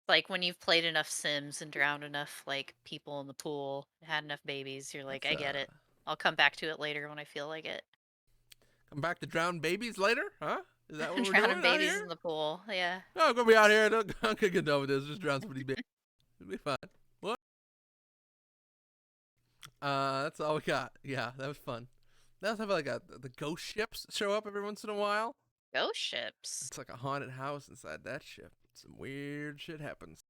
Like when you've played enough Sims and drowned enough like people in the pool, had enough babies, you're like, I get it. I'll come back to it later when I feel like it. Come back to drown babies later, huh? Is that what we're Drowning doing babies out here? in the pool, yeah. No, I'm gonna be out here. I'm gonna get done with this. Just drown some of these babies. It'll be fine. What? That's all we got. Yeah, that was fun. They also have like the ghost ships show up every once in a while. Ghost ships. It's like a haunted house inside that ship. Some weird shit happens.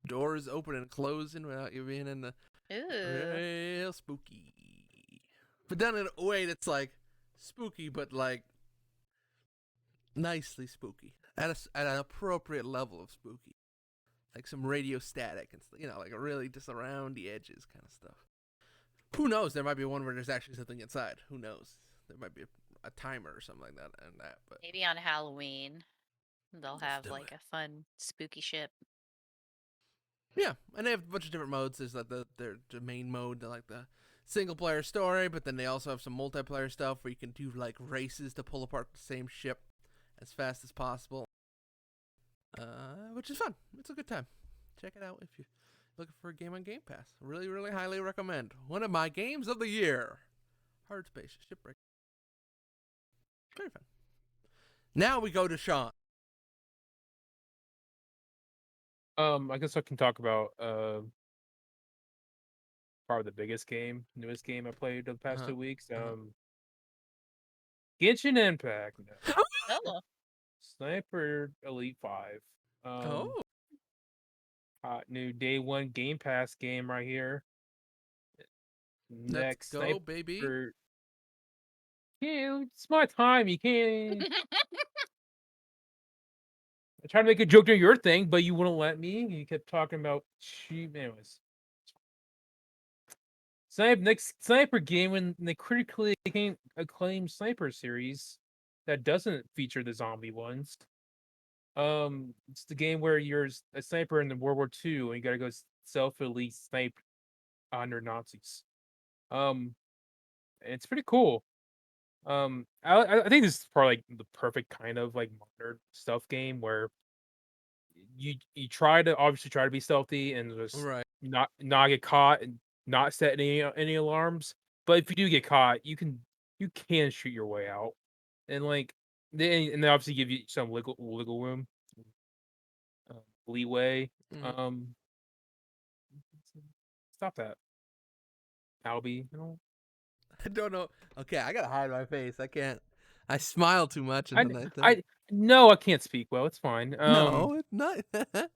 Doors open and closing without you being in the. Ooh. Real spooky. But done in a way that's like spooky, but like nicely spooky at an appropriate level of spooky, like some radio static and like a really just around the edges kind of stuff. Who knows? There might be one where there's actually something inside. Who knows? There might be a timer or something like that and that. But Maybe on Halloween they'll have like a fun spooky ship. Yeah, and they have a bunch of different modes. There's like the main mode, like the single player story, but then they also have some multiplayer stuff where you can do like races to pull apart the same ship as fast as possible, which is fun. It's a good time. Check it out if you're looking for a game on Game Pass. Really, really highly recommend. One of my games of the year. Hard Space Shipbreak. Very fun. Now we go to Sean. I guess I can talk about probably the newest game I played the past 2 weeks. Genshin Impact. Oh. Sniper Elite 5. Hot new day one Game Pass game right here. Let's go, baby. Yeah, it's my time. You can't. I tried to make a joke during your thing, but you wouldn't let me. You kept talking about cheap. Anyways. next sniper game in the critically acclaimed sniper series that doesn't feature the zombie ones. It's the game where you're a sniper in the World War II and you gotta go self-elite snipe under Nazis. And it's pretty cool. I think this is probably like the perfect kind of like modern stealth game where you try to obviously try to be stealthy and just Right. not get caught and not set any alarms. But if you do get caught, you can shoot your way out, and like they obviously give you some wiggle room, uh, leeway. Mm. Um, stop that, Albie. You know, I don't know. Okay, I gotta hide my face. I can't. I smile too much, and I then I think, I no, I can't speak well. It's fine. no, it's not.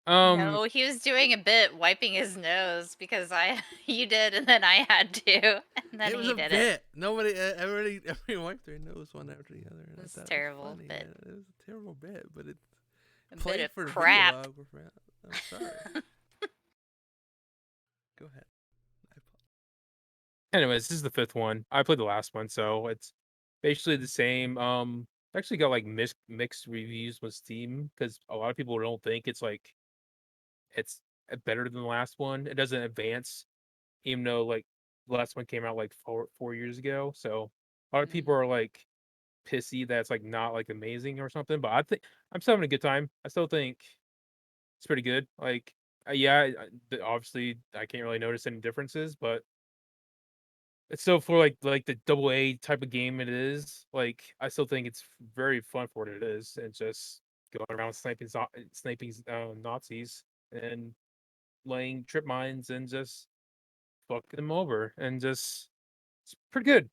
Um, No, he was doing a bit wiping his nose because you did and then I had to and then It was he a did it. bit. Nobody, everyone wiped their nose one after the other, and I It's thought it was terrible, funny. but It was a terrible bit, but it a bit played of for the crap. videographer. I'm sorry. Go ahead. anyways, this is the fifth one. I played the last one, so it's basically the same. Actually got like mixed reviews with Steam because a lot of people don't think it's better than the last one. It doesn't advance, even though like the last one came out like four years ago. So a lot of people Mm. are like pissy that it's like not like amazing or something. But I think I'm still having a good time. I still think it's pretty good. Like, yeah, obviously I can't really notice any differences, but it's still for like the double A type of game it is. Like, I still think it's very fun for what it is, and just going around sniping Nazis and laying trip mines and just fucking them over, and just it's pretty good.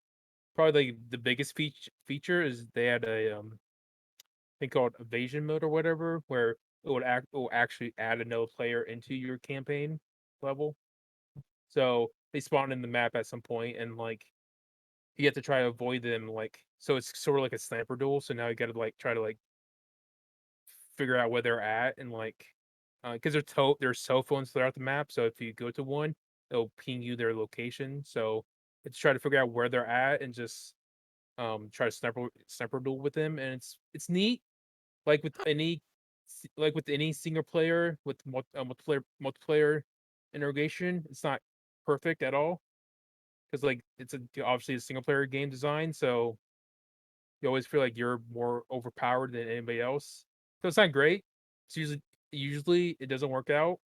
Probably like the biggest feature is they had a thing called evasion mode or whatever, where it will actually add another player into your campaign level. So they spawn in the map at some point, and like you have to try to avoid them. Like, so it's sort of like a sniper duel. So now you got to like try to like figure out where they're at, and like because there's cell phones throughout the map. So if you go to one, it'll ping you their location. So it's try to figure out where they're at and just try to sniper duel with them, and it's neat. Like with any single player with multiplayer interrogation, it's not perfect at all because like obviously a single player game design, so you always feel like you're more overpowered than anybody else. So it's not great. It's usually it doesn't work out.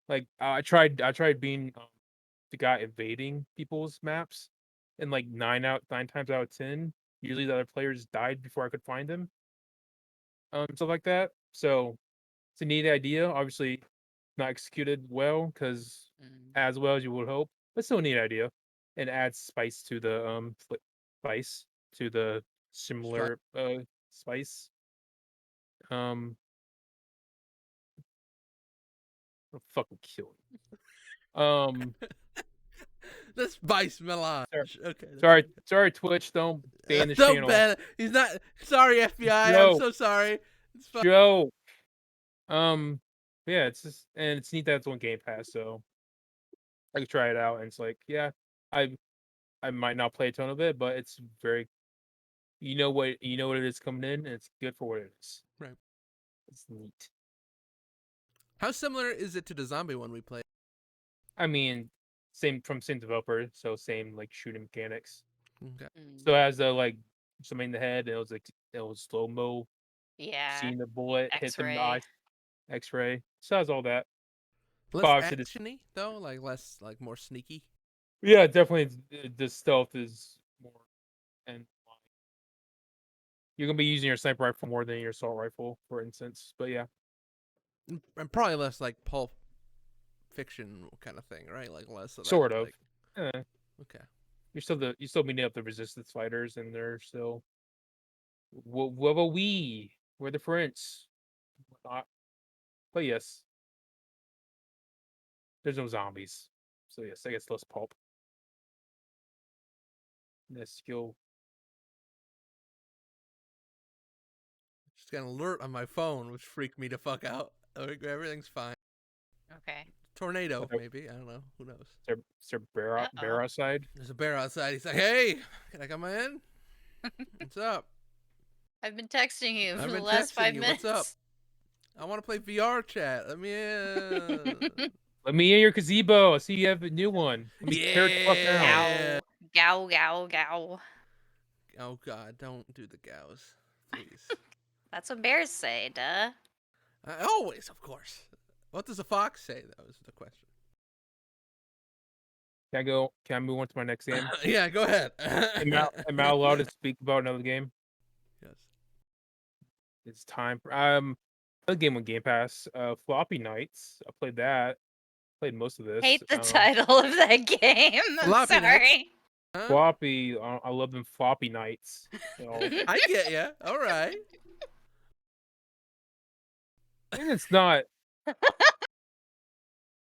Like I tried being the guy invading people's maps, and like 9 times out of 10, usually the other players died before I could find them. Stuff like that. So it's a neat idea. Obviously, not executed well because Mm. as well as you would hope, but still a neat idea, and adds spice to the spice to the Strike. similar spice. Um, I'll fucking kill you. The spice melange. Sorry, Okay, that's pretty good. sorry, Twitch, don't ban this Don't channel. ban it. He's not. Sorry, FBI. I'm Joe, so sorry. It's fine. Joe. Um, yeah, it's just and it's neat that it's on Game Pass, so I could try it out. And it's like, yeah, I I might not play a ton of it, but it's very you know what it is coming in, and it's good for what it is. Right. It's neat. How similar is it to the zombie one we played? I mean, same developer, so same like shooting mechanics. Okay. Mm. Still has the like something in the head. It was slow mo, Yeah. seeing the bullet hit them in the X-ray. eyes, X ray. Still has all that. But Less obviously this, actiony though, like less, like more sneaky. yeah, definitely the stealth is more, and you're gonna be using your sniper rifle more than your assault rifle, for instance. But yeah, And probably less like Pulp Fiction kind of thing, right? Like less of that. sort of. Like, Eh, okay. you're still meeting up the resistance fighters, and they're still we we're the French. Whatnot. But yes, there's no zombies, so yes, I guess less pulp. Let's go. Just got an alert on my phone, which freaked me the fuck out. Like, everything's fine. Okay. Tornado, maybe. I don't know. Who knows? Is there bear outside? There's a bear outside. He's like, "Hey, can I come in? What's up? I've been texting you for I've the been last texting 5 you. What's up? minutes. I want to play VR chat. Let me in." Let me in your gazebo. I see you have a new one. Let me tear it the fuck down. Yeah. Gow, gow, gow. Oh God, don't do the gows, please. That's what bears say, duh. Always, of course. What does a fox say? That was the question. Can I go? Can I move on to my next game? Yeah, go ahead. Am I allowed to speak about another game? Yes. It's time. A game on Game Pass. Floppy Nights. I played that. Played most of this. Hate the title of that game. I'm Floppy Nights? sorry. Huh? Floppy. I love them floppy nights. I get you. All right. And it's not.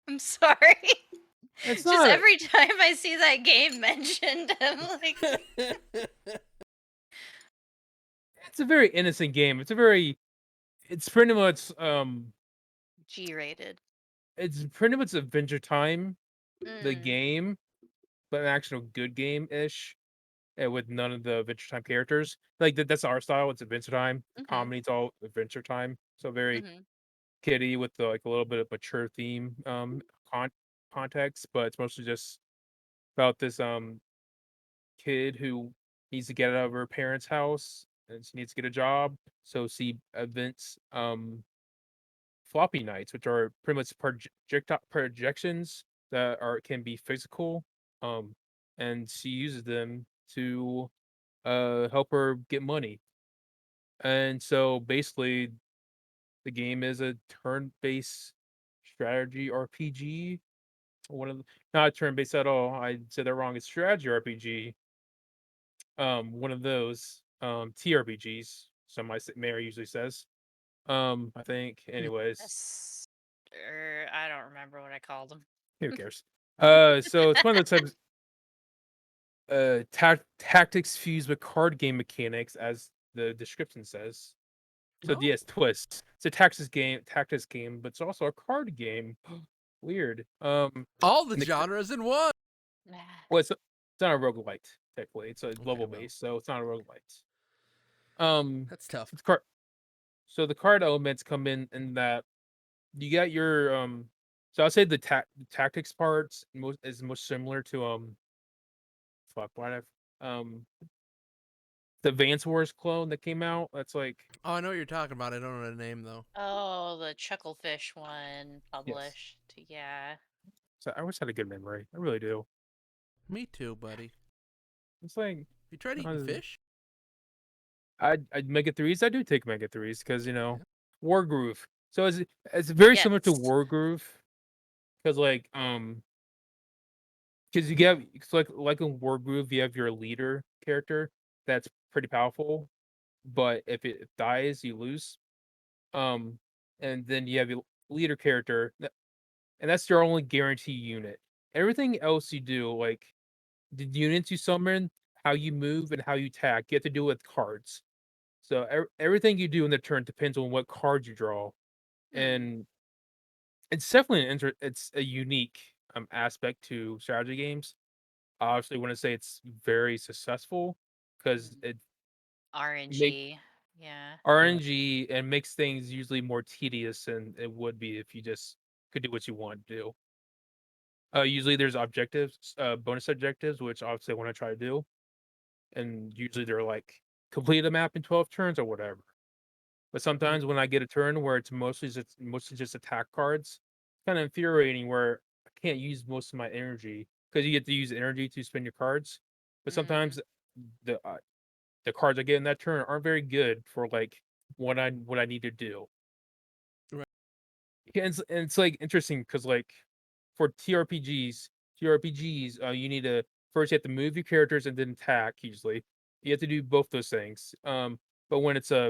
I'm sorry. It's Just not. every time I see that game mentioned, I'm like, It's a very innocent game. It's pretty much G-rated. It's pretty much Adventure Time, the Mm. game, but an actual good game ish, with none of the Adventure Time characters. Like that's our style. It's Adventure Time. The Mhm. comedy's all Adventure Time. So very Mhm. kiddie with like a little bit of mature theme con- context, but it's mostly just about this kid who needs to get out of her parents' house and she needs to get a job. So she invents floppy nights, which are pretty much projections that can be physical. Um, and she uses them to help her get money. And so basically, the game is a turn-based strategy RPG. One of not turn-based at all. I said that wrong. It's strategy RPG. One of those TRPGs. Mary usually says. I think. Anyways, I don't remember what I called them. who cares? So it's one of the types tactics fused with card game mechanics, as the description says. So Oh. yes, twist. It's a tactics game, but it's also a card game. Weird. All the and genres in one. well, it's not a roguelite, technically. It's a Okay, level well. based, so it's not a roguelite. That's tough. It's card. So the card elements come in that you got your So I'll say the tactics parts is most similar to fuck why the Advance Wars clone that came out. That's like Oh, I know what you're talking about. I don't know the name though. Oh, the Chucklefish one yes. published. Yeah. So I always had a good memory. I really do. Me too, buddy. It's like You tried eating fish? I'd Mega Threes. I do take Mega Threes because Yeah. War Groove. So it's very similar to Yes. War Groove because because you get it's like in War Groove you have your leader character that's pretty powerful, but if it dies you lose. Um, and then you have your leader character, and that's your only guarantee unit. Everything else you do, like the units you summon, how you move, and how you attack, you have to do with cards. So everything you do in the turn depends on what cards you draw, and it's definitely it's a unique aspect to strategy games. I obviously want to say it's very successful because it make RNG. Yeah. RNG and makes things usually more tedious than it would be if you just could do what you want to do. Usually there's objectives, bonus objectives, which obviously I want to try to do, and usually they're like complete a map in 12 turns or whatever. But sometimes when I get a turn where it's mostly just attack cards, it's kind of infuriating where I can't use most of my energy because you get to use energy to spend your cards. But sometimes the uh, the cards I get in that turn aren't very good for like what I need to do. Right. Yeah, and it's like interesting because like for TRPGs, you need to first you have to move your characters and then attack. Usually, you have to do both those things. But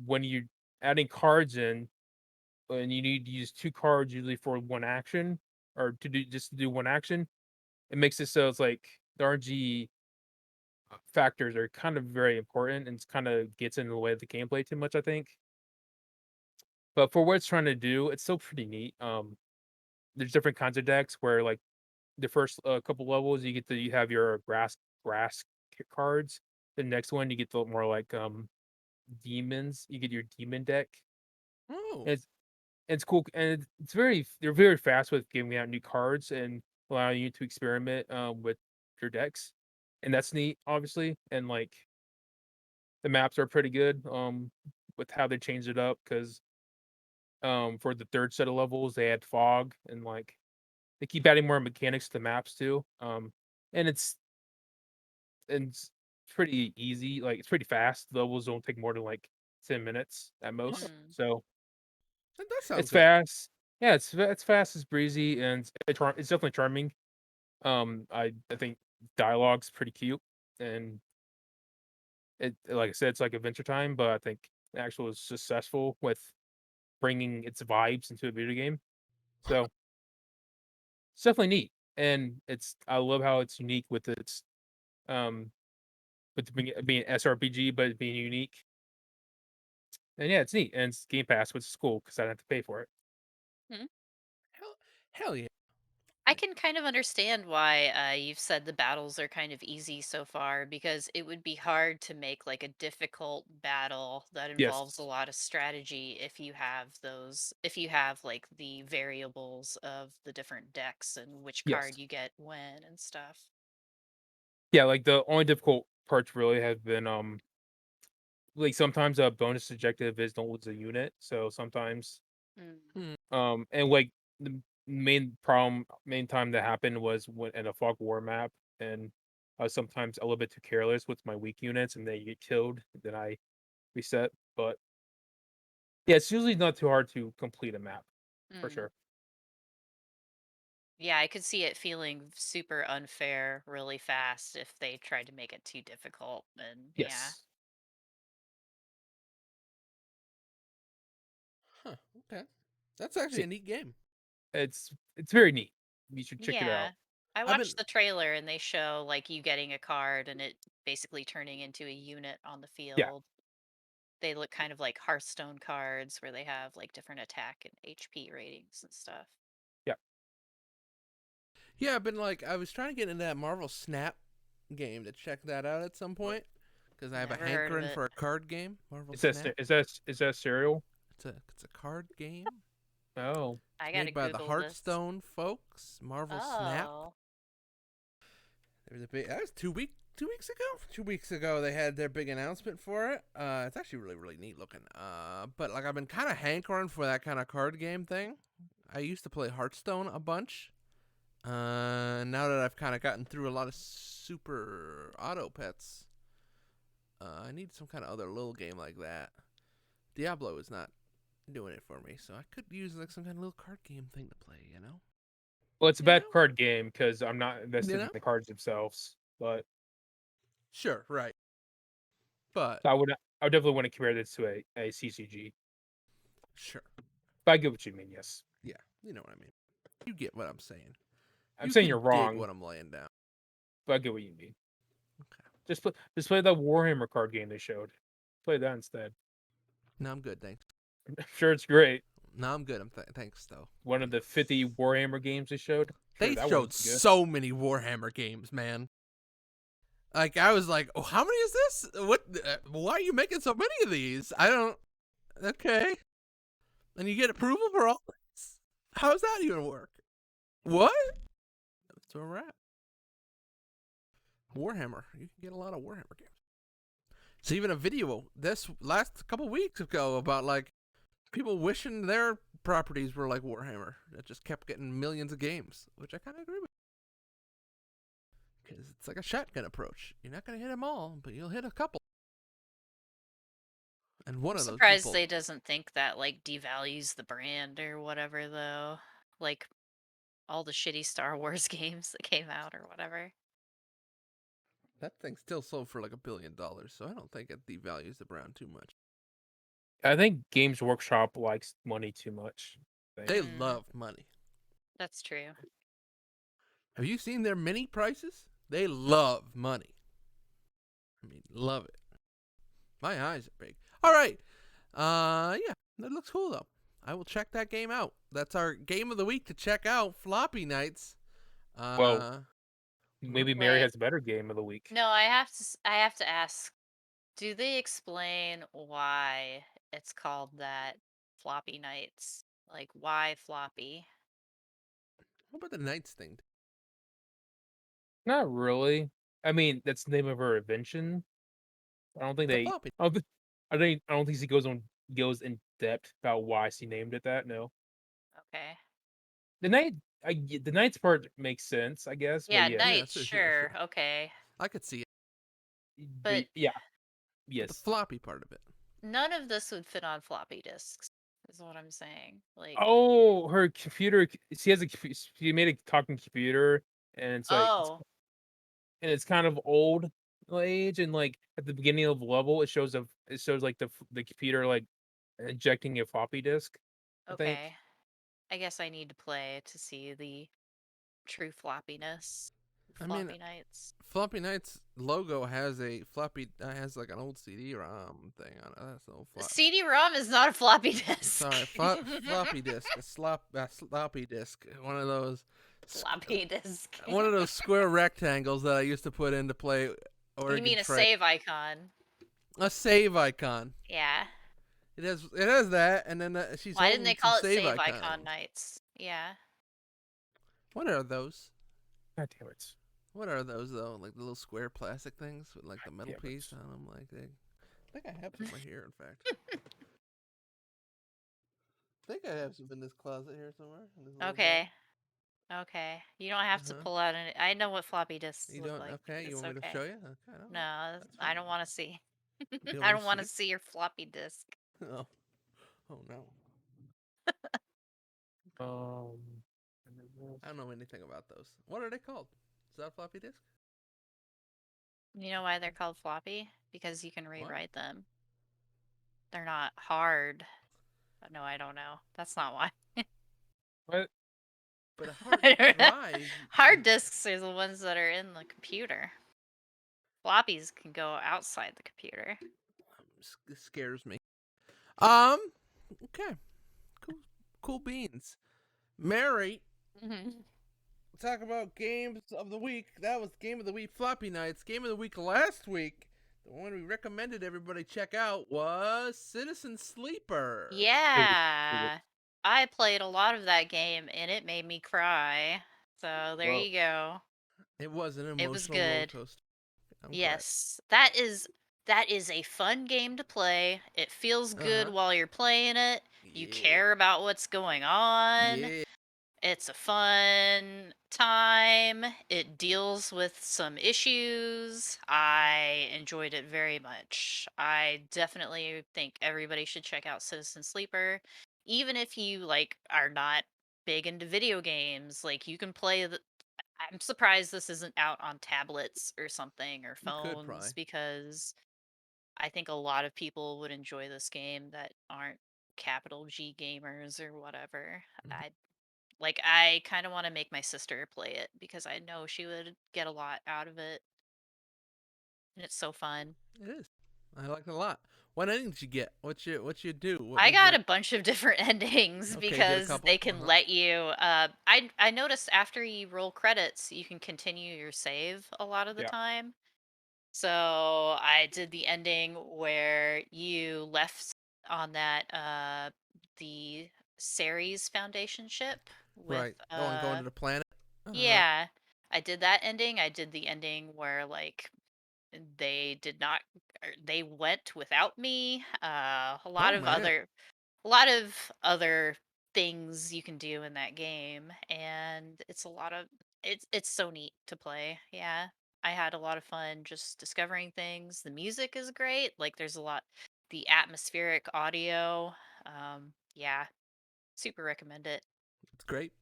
when you're adding cards in, and you need to use two cards usually for one action, or to do one action, it makes it so it's like the RNG factors are kind of very important and it's kind of gets in the way of the gameplay too much, I think. But for what it's trying to do, it's still pretty neat. there's different kinds of decks where like the first couple levels you have your grass cards. The next one you get the more like demons. You get your demon deck. Oh, And it's cool, and it's very they're very fast with giving out new cards and allowing you to experiment with your decks, and that's neat, obviously. And like the maps are pretty good with how they changed it up because for the third set of levels they add fog and like they keep adding more mechanics to maps too. And it's pretty easy, like it's pretty fast. The levels don't take more than like 10 minutes at most, Mm. so that does sound it's good. fast. Yeah, it's fast, it's breezy, and it's definitely charming. I think dialogue's pretty cute, and it like I said, it's like Adventure Time, but I think it actually was successful with bringing its vibes into a video game. So it's definitely neat, and I love how it's unique um with being SRPG, but it being unique. And yeah, it's neat, and it's Game Pass, which is cool because I don't have to pay for it. Hmm. Hell, hell yeah. I can kind of understand why you've said the battles are kind of easy so far because it would be hard to make like a difficult battle that involves a Yes, lot of strategy if you have like the variables of the different decks and which card yes, you get when and stuff. yeah. Like the only difficult parts really have been like sometimes a bonus objective is don't lose a unit. So sometimes Mm. Hmm. and like the main time that happened was when in a fog war map, and I was sometimes a little bit too careless with my weak units, and they get killed. Then I reset, but yeah, it's usually not too hard to complete a map for Mm. sure. Yeah, I could see it feeling super unfair really fast if they tried to make it too difficult. And yeah. Yes, Huh. Okay. That's actually see, a neat game. it's very neat. You should check it out. Yeah. I I've been. watched the trailer and they show like you getting a card and it basically turning into a unit on the Yeah, field. They look kind of like Hearthstone cards where they have like different attack and HP ratings and stuff. yeah. Yeah, I've been like, I was trying to get into that Marvel Snap game to check that out at some point because I have a Never heard of hankering it. for a card game, Marvel Is that Snap. cereal? It's a card game. Oh, I It's gotta made by the Google this. Hearthstone folks. Marvel Snap. Oh. There was a big. That was 2 weeks ago. 2 weeks ago, they had their big announcement for it. It's actually really neat looking. But like I've been kind of hankering for that kind of card game thing. I used to play Hearthstone a bunch. Now that I've kind of gotten through a lot of super auto pets, I need some kind of other little game like that. Diablo is not doing it for me, so I could use like some kind of little card game thing to play. well, it's a You bad know. card game because I'm not You invested in know. the cards themselves. But Sure. Right. But I would definitely want to compare this to a CCG. sure. But I get what you mean. Yes, Yeah. You know what I mean. You get what I'm saying. I'm You saying you're can dig wrong, what I'm laying down. but I get what you mean. Okay. Just play the Warhammer card game they showed. Play that instead. No, I'm good. Thanks. I'm sure it's great. No, I'm good. Thanks though. One of the 50 Warhammer games they showed. Sure, They that showed one's good. so many Warhammer games, man. Like I was like, oh, how many is this? What? Why are you making so many of these? I don't. Okay. And you get approval for all this? How does that even work? What? That's where we're at. Warhammer. You can get a lot of Warhammer games. It's even a video this last couple weeks ago about like people wishing their properties were like Warhammer that just kept getting millions of games, which I kind of agree with. Because it's like a shotgun approach. You're not going to hit them all, but you'll hit a couple. And one I'm of those surprised people. they doesn't think that like devalues the brand or whatever though. Like all the shitty Star Wars games that came out or whatever. That thing still sold for like $1 billion, so I don't think it devalues the brand too much. I think Games Workshop likes money too much. I think. They Mm, love money. that's true. Have you seen their mini prices? They love money. I mean, love it. My eyes are big. All right. Yeah, that looks cool though. I will check that game out. That's our game of the week to check out. Floppy Nights. Well, Uh, maybe Mary Wait. has a better game of the week. No, I have to ask, do they explain why it's called that floppy nights? Like why floppy? what about the Nights thing? Not really. I mean, that's the name of her invention. I don't think The they. floppy. I don't think she goes in depth about why she named it that. No, Okay. the night. The night's part makes sense, I guess. But Yeah, yeah, Yeah, nights, sure, sure, sure. sure. Okay. I could see it, But yeah, but the yes. floppy part of it. none of this would fit on floppy disks, is what I'm saying. Like, Oh, her computer. She has a. She made a talking computer, and oh, it's kind of old age, and like at the beginning of the level, it shows like the computer like ejecting a floppy disk. I think. okay. I guess I need to play to see the true floppiness. I mean, Floppy nights. Floppy Nights logo has a floppy has like an old CD-ROM thing on it. That's an old flop. CD-ROM is not a floppy disk. Sorry, floppy disk, a sloppy disk. Floppy disk. One of those square rectangles that I used to put in to play You Oregon mean a Trail. save icon? A save icon. Yeah. It has that, and then she's Why didn't they holding some call it save save icon icons. nights? Yeah. What are those? God damn it! What are those though? Like the little square plastic things with like the metal Damn piece it! on them. I think I have some right here. In fact, I think I have some in this closet here somewhere in this little bag. Okay. Okay. You don't have to Uh-huh. pull out any. I know what floppy disks You look don't? like. Okay. You It's want me to okay. show you? Okay. No, No, that's I fine. don't want to see. You don't I want don't to want see to it? see your floppy disk. Oh. Oh no. Um, I don't know anything about those. What are they called? Is that a floppy disk? You know why they're called floppy? Because you can Why? rewrite them. They're not hard. No, I don't know. That's not why. what? But a hard I don't know. drive. Hard disks are the ones that are in the computer. Floppies can go outside the computer. This scares me. Um. Okay. Cool. Cool beans. Mary, Mm-hmm. talk about games of the week. That was game of the week, Floppy Nights. Game of the week last week, the one we recommended everybody check out was Citizen Sleeper. It was Yeah. I played a lot of that game and it made me cry. So there well. you go. It was an It was emotional roller good. coaster. I'm glad. Yes. That is a fun game to play. It feels Uh good huh. while you're playing it. You Yeah. care about what's going on. Yeah. It's a fun time. It deals with some issues. I enjoyed it very much. I definitely think everybody should check out Citizen Sleeper. Even if you like are not big into video games, like you can play the I'm surprised this isn't out on tablets or something or You could phones probably. because I think a lot of people would enjoy this game that aren't capital G gamers or whatever. Mhm. I kind of want to make my sister play it because I know she would get a lot out of it, and it's so fun. It is. I like it a lot. What ending did you get? What you do? What I was got your? a bunch of different endings Okay, you did a because they couple. Uh can huh. let you. I noticed after you roll credits, you can continue your save a lot of the Yeah. time. So I did the ending where you left on that the Ceres Foundation ship with Right. Oh, and going to the planet. Uh huh. yeah, I did that ending. I did the ending where like they did not they went without me. Oh man. A lot of other things you can do in that game and it's so neat to play. Yeah. I had a lot of fun just discovering things. The music is great. Like there's a lot the atmospheric audio. Yeah, super recommend it. It's great.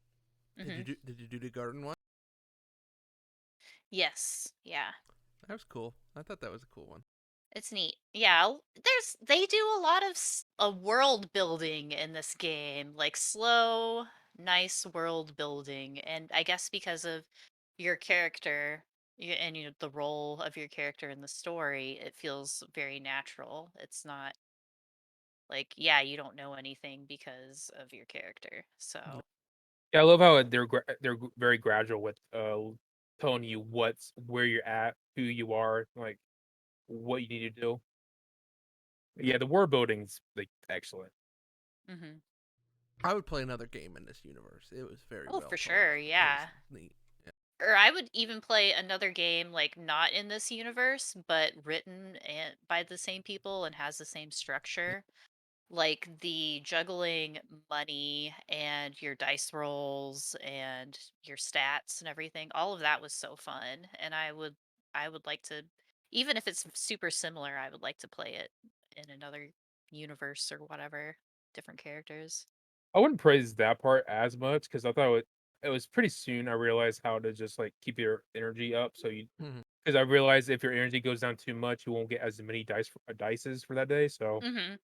Did you Mhm. do? Did you do the garden one? Yes. Yeah. That was cool. I thought that was a cool one. It's neat. Yeah, they do a lot of world building in this game, like slow, nice world building, and I guess because of your character and the role of your character in the story, it feels very natural. It's not Like, yeah, you don't know anything because of your character. So, Yeah, I love how they're very gradual with telling you where you're at, who you are, like what you need to do. Yeah, the world building's like excellent. hmm I would play another game in this universe. It was very oh, well for thought sure, out. It was yeah. neat. Yeah. Or I would even play another game like not in this universe, but written by the same people and has the same structure. Like the juggling money and your dice rolls and your stats and everything. All of that was so fun, and I would like to, even if it's super similar, I would like to play it in another universe or whatever, different characters. I wouldn't praise that part as much because I thought it was pretty soon I realized how to just like keep your energy up. So you Mhm. because I realized if your energy goes down too much, you won't get as many dices for that day. So Mhm.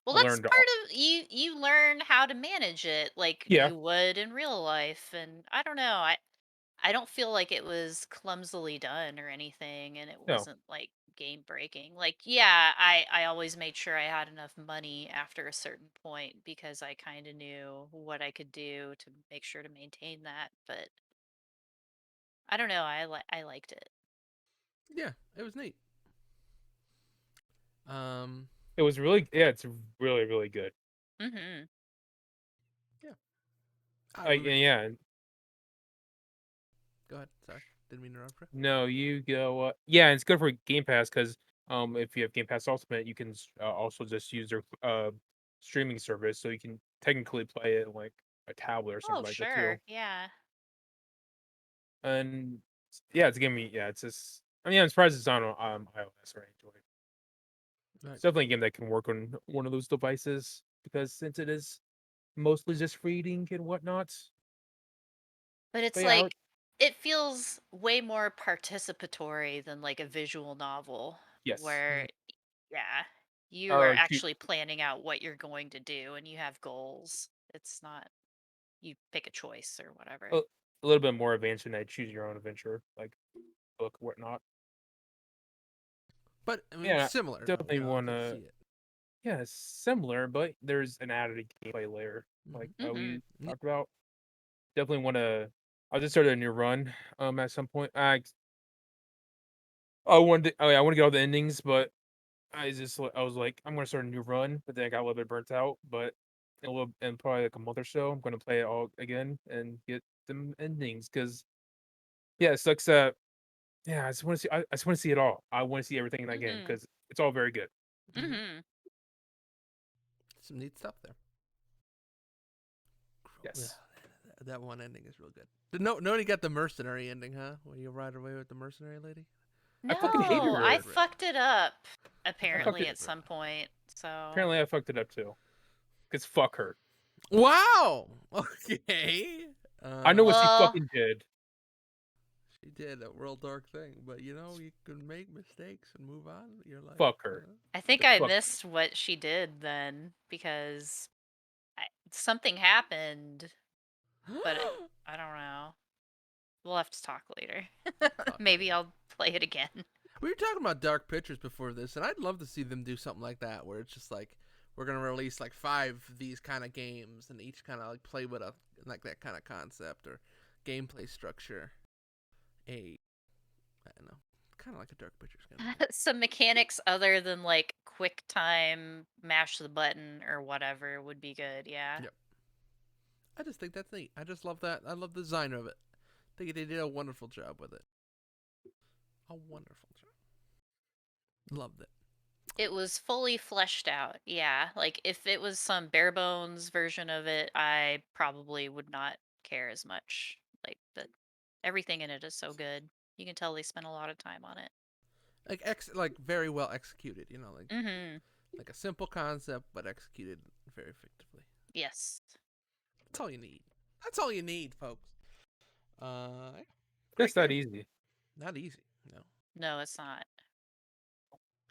Well, I that's learned, part of you learn how to manage it like yeah, you would in real life, and I don't know. I don't feel like it was clumsily done or anything, and it no, wasn't like game breaking. Like, yeah, I always made sure I had enough money after a certain point because I kind of knew what I could do to make sure to maintain that. But I don't know. I liked it. Yeah, it was neat. Um, it was really yeah, it's really good. Mhm. yeah. I Like would. and yeah, Go ahead. Sorry, didn't mean to interrupt you. no, you go. Yeah, and it's good for Game Pass because if you have Game Pass Ultimate, you can also just use their streaming service, so you can technically play it on, like a tablet or Oh, something like that too. sure. Yeah. And yeah, it's giving me yeah, it's just. I mean, I'm surprised it's on iOS or Android. Right. It's definitely a game that can work on one of those devices because since it is mostly just for eating and whatnot. But But it's yeah, like it feels way more participatory than like a visual novel yes, where yeah, you are or to actually planning out what you're going to do and you have goals. It's not you pick a choice or whatever. a little bit more advanced than that choose your own adventure like book whatnot. But I mean, Yeah, similar though. definitely I can see wanna. it. Yeah, it's similar, but there's an added gameplay layer like Mm-hmm. Mhm. we talked about. Definitely wanna. I just started a new run. At some point, I wanted. Oh yeah, I want to get all the endings, but I was like, I'm gonna start a new run, but then I got a little bit burnt out. But in probably like a month or so, I'm gonna play it all again and get them endings because yeah, it sucks that yeah, I just want to see. I just want to see it all. I want to see everything in that game Mhm. because it's all very good. Mm-hmm. Mhm. Some neat stuff there. Yeah, Yes. that one ending is real good. Nobody got the mercenary ending, huh? Where you ride away with the mercenary lady? I fucking hated No, My I her. favorite. fucked it up That's I my fucked apparently it. at favorite. some point. So, Apparently, I fucked it up too. Cause fuck her. Wow. Okay. I know what she well, fucking did. She did a real dark thing, but you can make mistakes and move on with your life. Fuck her. I think Like I fuck. missed what she did then because something happened, but I don't know. We'll have to talk later. Talk Maybe later. I'll play it again. We were talking about dark pictures before this, and I'd love to see them do something like that, where it's just like we're gonna release like 5 of these kind of games, and each kind of like play with a like that kind of concept or gameplay structure. I don't know, kind of like a dark pictures kind of game. Some mechanics other than like quick time, mash the button or whatever would be good. Yeah. Yep. I just think that's neat. I just love that. I love the design of it. I think they did a wonderful job with it. A wonderful job. Loved it. It was fully fleshed out. Yeah. Like if it was some bare bones version of it, I probably would not care as much. Like, but everything in it is so good. You can tell they spent a lot of time on it. Like very well executed. Mhm. Like a simple concept, but executed very effectively. Yes. That's all you need. That's all you need, folks. Yeah, Just great that game. easy. Not easy. No. No, it's not.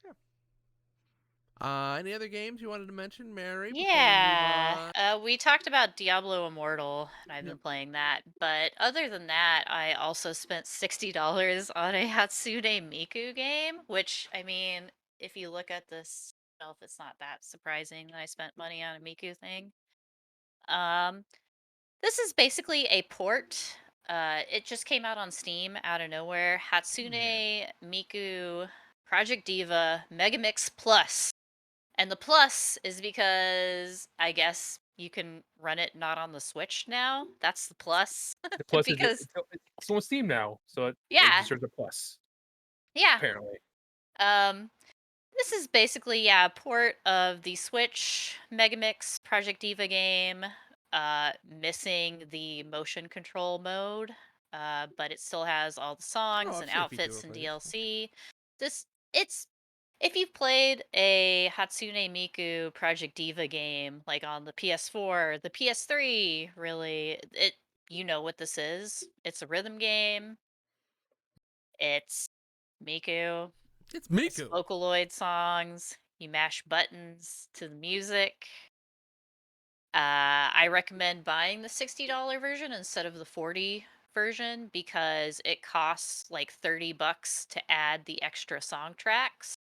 Yeah. Any other games you wanted to mention, Mary, before we move Yeah. on? We talked about Diablo Immortal, and I've been Yep. playing that. But other than that, I also spent $60 on a Hatsune Miku game, which, I mean, if you look at this know if it's not that surprising that I spent money on a Miku thing. Um, this is basically a port. It just came out on Steam out of nowhere. Hatsune Miku Project Diva Megamix Plus. And the plus is because I guess you can run it not on the Switch now. That's the plus. The plus is Because it's on Steam now, so it yeah, deserves a plus yeah. apparently. Um this is basically a port of the Switch Megamix Project Diva game, missing the motion control mode, but it still has all the Oh, songs I've and seen a few people outfits and play this. DLC. This it's if you've played a Hatsune Miku Project Diva game like on the PS4, the PS3, really, you know what this is. It's a rhythm game. It's Miku. It's It's Miku. Vocaloid songs. You mash buttons to the music. I recommend buying the $60 version instead of the 40 version because it costs like $30 to add the extra song tracks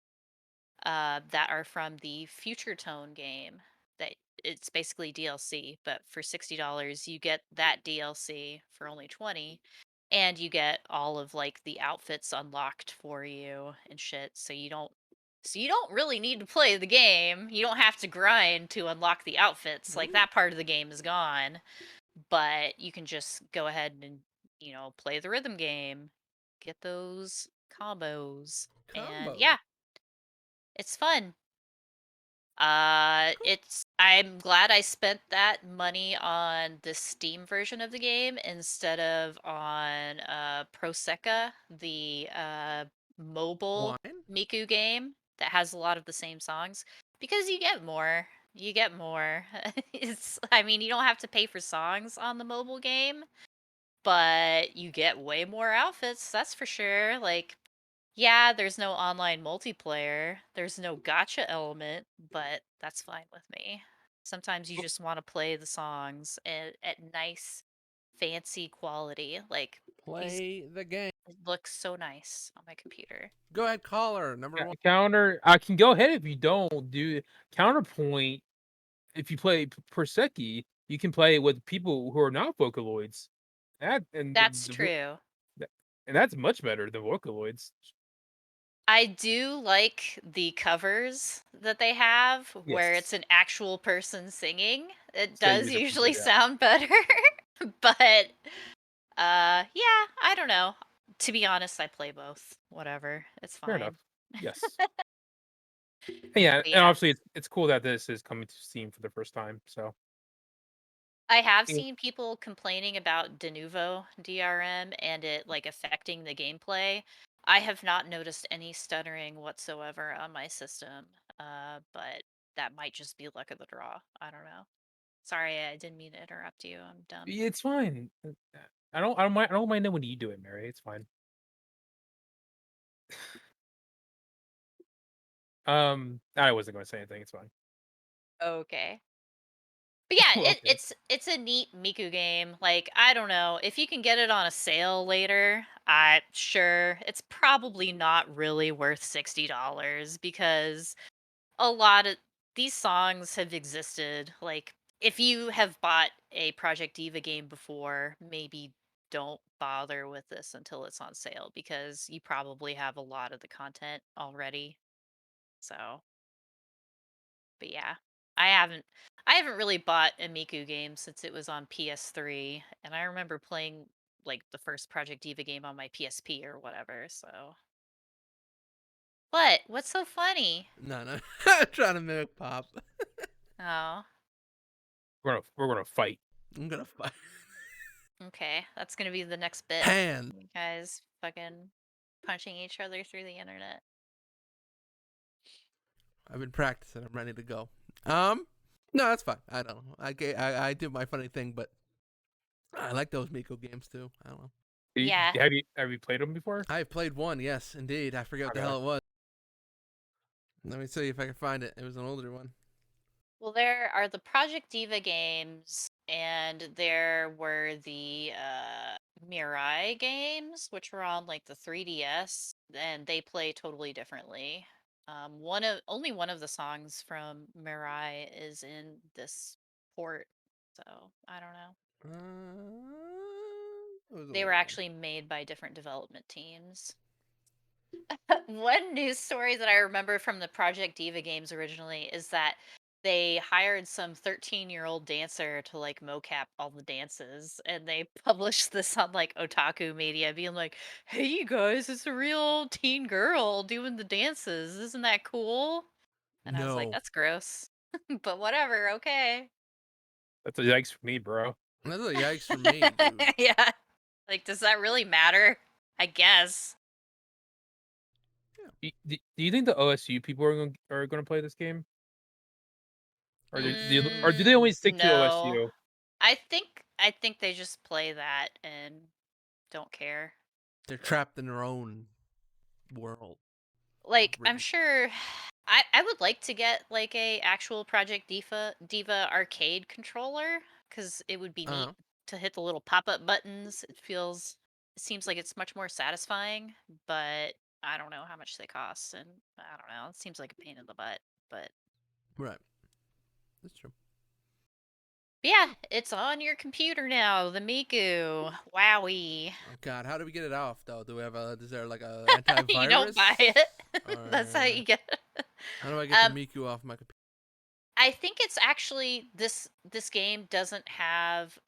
that are from the Future Tone game. That it's basically DLC, but for $60 you get that DLC for only 20, and you get all of like the outfits unlocked for you and shit. So you don't really need to play the game. You don't have to grind to unlock the outfits. Like that part of the game is gone, but you can just go ahead and play the rhythm game, get those combos, and Combo. yeah, it's fun. Cool. I'm glad I spent that money on the Steam version of the game instead of on Prosecca, the mobile Wine. Miku game that has a lot of the same songs, because you get more. You get more. I mean, you don't have to pay for songs on the mobile game, but you get way more outfits, that's for sure. Like, yeah, there's no online multiplayer, there's no gotcha element, but that's fine with me. Sometimes you just want to play the songs at nice, fancy quality. Like, these Play the game. look so nice on my computer. Go ahead, caller number one. Counter, I can go ahead if you don't do counterpoint. If you play Perseki, you can play with people who are not Vocaloids. That and That's true. and that's much better than Vocaloids. I do like the covers that they have where it's Yes, an actual person singing. It so does user friendly. usually Yeah, sound better. But yeah, I don't know. To be honest, I play both. Whatever. It's fair enough. fine. Yes. And yeah, But and yeah. obviously it's cool that this is coming to Steam for the first time. So I have yeah. seen people complaining about Denuvo DRM and it like affecting the gameplay. I have not noticed any stuttering whatsoever on my system. But that might just be luck of the draw. I don't know. Sorry, I didn't mean to interrupt you. I'm dumb. It's fine. I don't mind it when you do it, Mary. It's fine. I wasn't going to say anything. It's fine. Okay. But yeah, Well, it, okay. it's a neat Miku game. Like, I don't know if you can get it on a sale later. I sure it's probably not really worth $60 because a lot of these songs have existed. Like, if you have bought a Project Diva game before, maybe don't bother with this until it's on sale because you probably have a lot of the content already. So, but yeah, I haven't I haven't really bought a Miku game since it was on PS3, and I remember playing like the first Project Diva game on my PSP or whatever. So, what? What's so funny? No, no. Trying to mimic Pop. Oh, We're gonna fight. I'm gonna fight. okay, that's gonna be the next bit. Hand. You guys fucking punching each other through the internet. I've been practicing. I'm ready to go. No, that's fine. I don't know. I did my funny thing, but I like those Miko games too. I don't know. Yeah. Have you played them before? I've played one, yes, indeed. I forget what the Okay. hell it was. Let me see if I can find it. It was an older one. Well, there are the Project Diva games, and there were the Mirai games, which were on like the 3DS, and they play totally differently. Only one of the songs from Mirai is in this port, so I don't know. They were actually made by different development teams. One news story that I remember from the Project Diva games originally is that they hired some 13-year-old dancer to like mocap all the dances, and they published this on like otaku media being like, "Hey you guys, it's a real teen girl doing the dances. Isn't that cool?" And I was like, No. "That's gross." But whatever, okay. That's a yikes for me, bro. That's a yikes for me, dude. Yeah. Like, does that really matter? I guess. Do you think the OSU people are going to play this game? Or do they only stick to No. OSU? I think they just play that and don't care. They're trapped in their own world. Like, I'm sure I would like to get like a actual Project Diva arcade controller, because it would be neat to hit the little pop-up buttons. It seems like it's much more satisfying, but I don't know how much they cost, and I don't know. It seems like a pain in the butt, but Right. That's true. yeah, it's on your computer now. The Miku. Wowie. Oh God, how do we get it off though? Do we have a? Is there like a antivirus? You don't buy it. That's how Or you get it. how do I get the Miku off my computer? I think it's actually this game doesn't have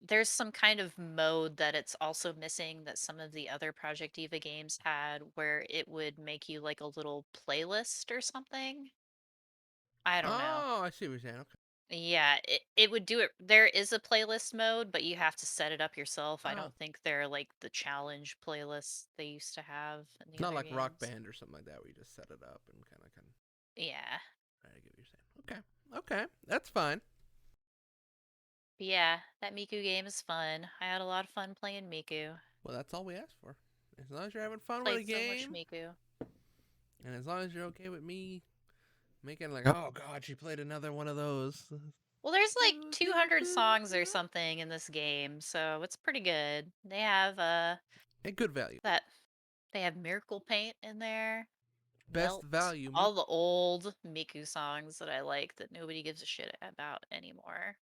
there's some kind of mode that it's also missing that some of the other Project Diva games had, where it would make you like a little playlist or something. I don't know. Oh, I see what you're saying. Okay. Yeah, it would do it. There is a playlist mode, but you have to set it up yourself. I Oh. don't think they're like the challenge playlists they used to have in the Not other like games. Rock Band or something like that, where you just set it up and kind of. Yeah. I get what you're saying. Okay, that's fine. But yeah, that Miku game is fun. I had a lot of fun playing Miku. Well, that's all we asked for. As long as you're having fun with Played the so game, much Miku. and as long as you're okay with me making like, oh God, she played another one of those. Well, there's like 200 songs or something in this game, so it's pretty good. They have And good value. they have Miracle Paint in there. Best Melt, value. all the old Miku songs that I like that nobody gives a shit about anymore.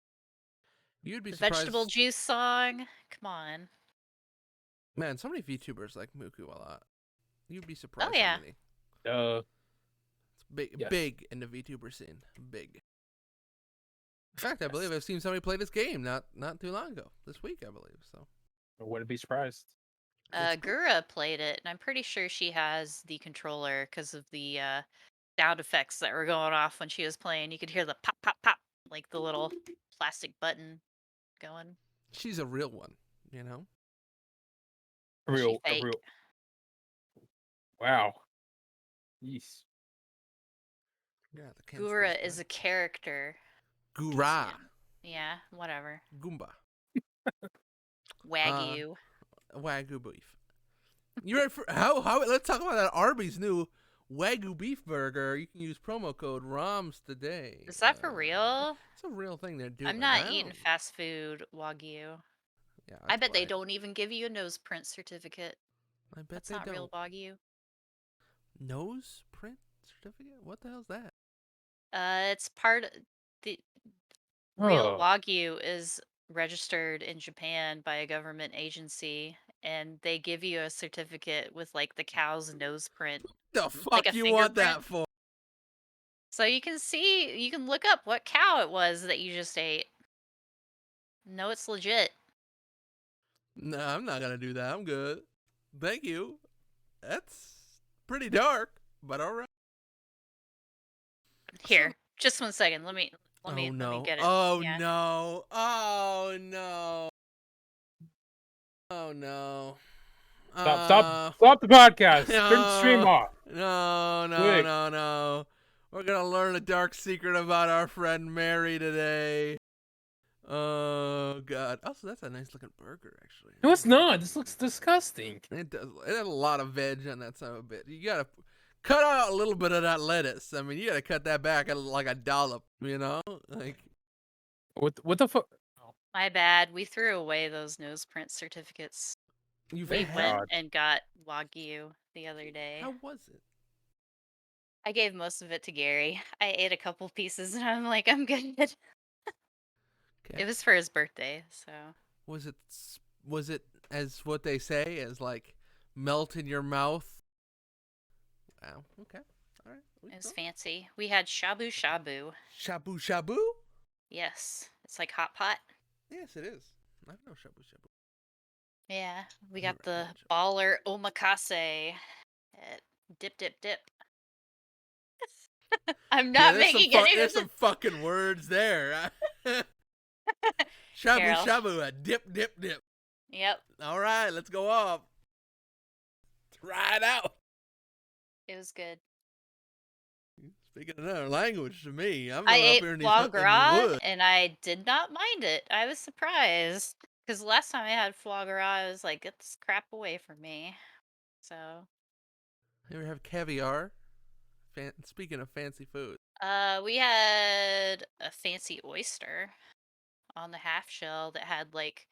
You'd be The surprised. vegetable juice song, come on. Man, so many VTubers like Miku a lot. You'd be surprised. Oh yeah. How many. It's big in the VTuber scene. Big. In fact, I believe I've seen somebody play this game not too long ago. This week, I believe. So I wouldn't be surprised. Gura played it, and I'm pretty sure she has the controller because of the sound effects that were going off when she was playing. You could hear the pop, pop, pop, like the little plastic button going. she's a real one, you know. A real. Wow. Yeesh. Yeah, the Gura is a character. Gura. Yeah, whatever. Goomba. Wagyu. Wagyu beef. You ready for how? Let's talk about that Arby's new Wagyu beef burger. You can use promo code ROMS today. Is that for real? It's a real thing they're doing. I'm not eating fast food Wagyu. Yeah, I bet they don't even give you a nose print certificate. I bet that's they not don't. Real Wagyu. Nose print certificate? What the hell's that? It's part of the Real Wagyu is registered in Japan by a government agency, and they give you a certificate with like the cow's nose print. The fuck like you want that for? So you can look up what cow it was that you just ate. No, it's legit. No, I'm not gonna do that. I'm good. Thank you. That's pretty dark, but all right. Here, just 1 second. Let me get it. Oh yeah. No. Oh no. Oh no. Stop the podcast. Turn the stream off. No. We're gonna learn a dark secret about our friend Mary today. Oh God. Also, that's a nice looking burger, actually. No, it's not. This looks disgusting. It does. It had a lot of veg on that son of a bit. You gotta cut out a little bit of that lettuce. I mean, you gotta cut that back at like a dollop. You know, like what the fuck? My bad. We threw away those nose print certificates. We went and got Wagyu. the other day. How was it? I gave most of it to Gary. I ate a couple pieces and I'm like, I'm good. Okay. It was for his birthday, so. Was it as what they say, as like melt in your mouth? Wow. Okay. All right. It was fancy. We had shabu shabu. Shabu shabu? Yes. It's like hot pot. Yes, it is. I know shabu shabu. Yeah. We I've never got the had shabu. baller omakase at Dip Dip Dip. I'm Yeah, not making any there's of some this. fucking words there. Shabu Carol. shabu, a dip dip dip. Yep. All right, let's go off. Try it out. It was good. Speaking another language to me, I'm I going up ate here foie in the gras woods. and I did not mind it. I was surprised. Because last time I had foie gras, I was like, get this crap away from me. So, You ever have caviar? Speaking of fancy food. we had a fancy oyster on the half shell that had like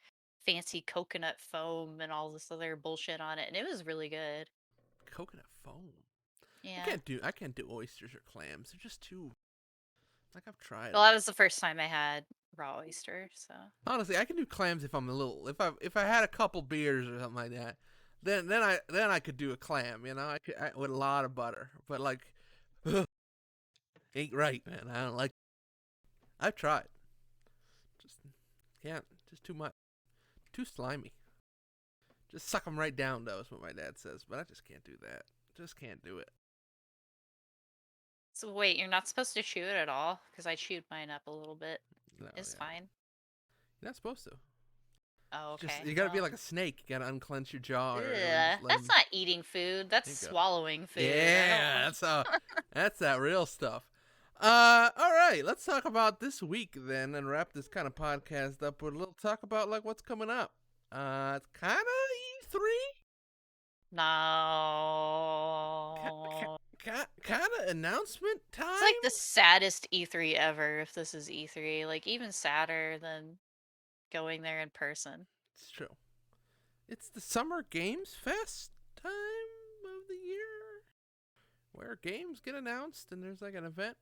fancy coconut foam and all this other bullshit on it, and it was really good. Coconut foam. Yeah. I can't do oysters or clams. They're just too, like, I've tried Well, them. that was the first time I had raw oyster, so. Honestly, I can do clams if I'm a little, if I had a couple beers or something like that. Then I could do a clam, you know, with a lot of butter. But like, ain't right, man. I don't like. I've tried. Just can't. Just too much. Too slimy. Just suck them right down, though, is what my dad says. But I just can't do that. Just can't do it. So wait, you're not supposed to chew it at all? Because I chewed mine up a little bit. No, It's yeah. fine. You're not supposed to. Oh, okay. You gotta be like a snake. You gotta unclench your jaw, or Ugh, just let that's him. not eating food. That's There you go. swallowing food. Yeah, that's that real stuff. All right, let's talk about this week then, and wrap this kind of podcast up with a little talk about like what's coming up. It's kind of E3, No. kind of announcement time. It's like the saddest E3 ever if this is E3. Like, even sadder than going there in person. It's true. It's the Summer Games Fest time of the year, where games get announced and there's like an event.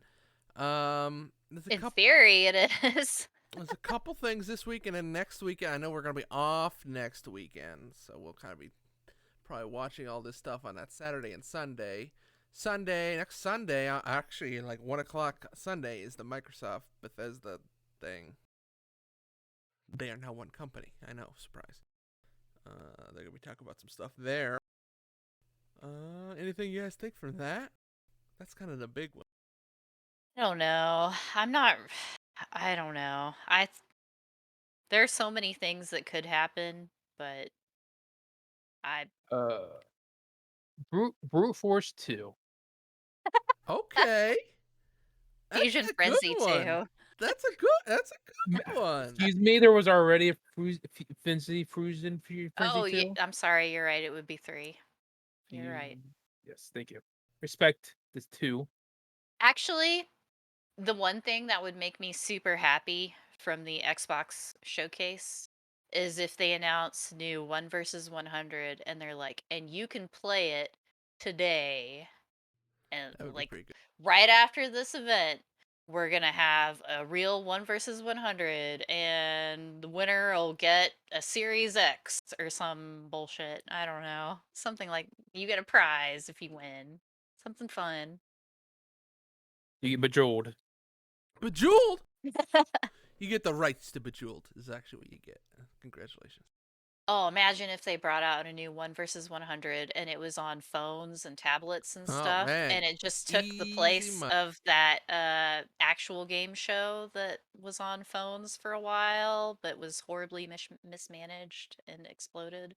There's a In couple. theory, it is. There's a couple things this week, and then next weekend. I know we're gonna be off next weekend, so we'll kind of be probably watching all this stuff on that Saturday and Sunday. Next Sunday, actually, like 1 o'clock Sunday is the Microsoft Bethesda thing. They are now one company. I know, surprise. They're gonna be talking about some stuff there. Anything you guys think from that? That's kind of the big one. I don't know. I don't know. There are so many things that could happen, but I. Brute Force 2. Okay, that's Fusion a good Frenzy one. too. That's a good one. Excuse me, there was already a Fusion Frenzy Oh, yeah, 2. I'm sorry. You're right. It would be 3. You're right. Yes, thank you. Respect this 2. Actually, the one thing that would make me super happy from the Xbox showcase is if they announce new 1 versus 100 and they're like, and you can play it today. And That would be like pretty good. right after this event, we're gonna have a real 1 versus 100 and the winner will get a Series X or some bullshit. I don't know. Something like you get a prize if you win. Something fun. You get Bejeweled. Bejeweled. You get the rights to Bejeweled. Is actually what you get. Congratulations. Oh, imagine if they brought out a new 1 versus 100 and it was on phones and tablets and Oh stuff, man, and it just took the easy place money. of that actual game show that was on phones for a while, but was horribly mismanaged and exploded.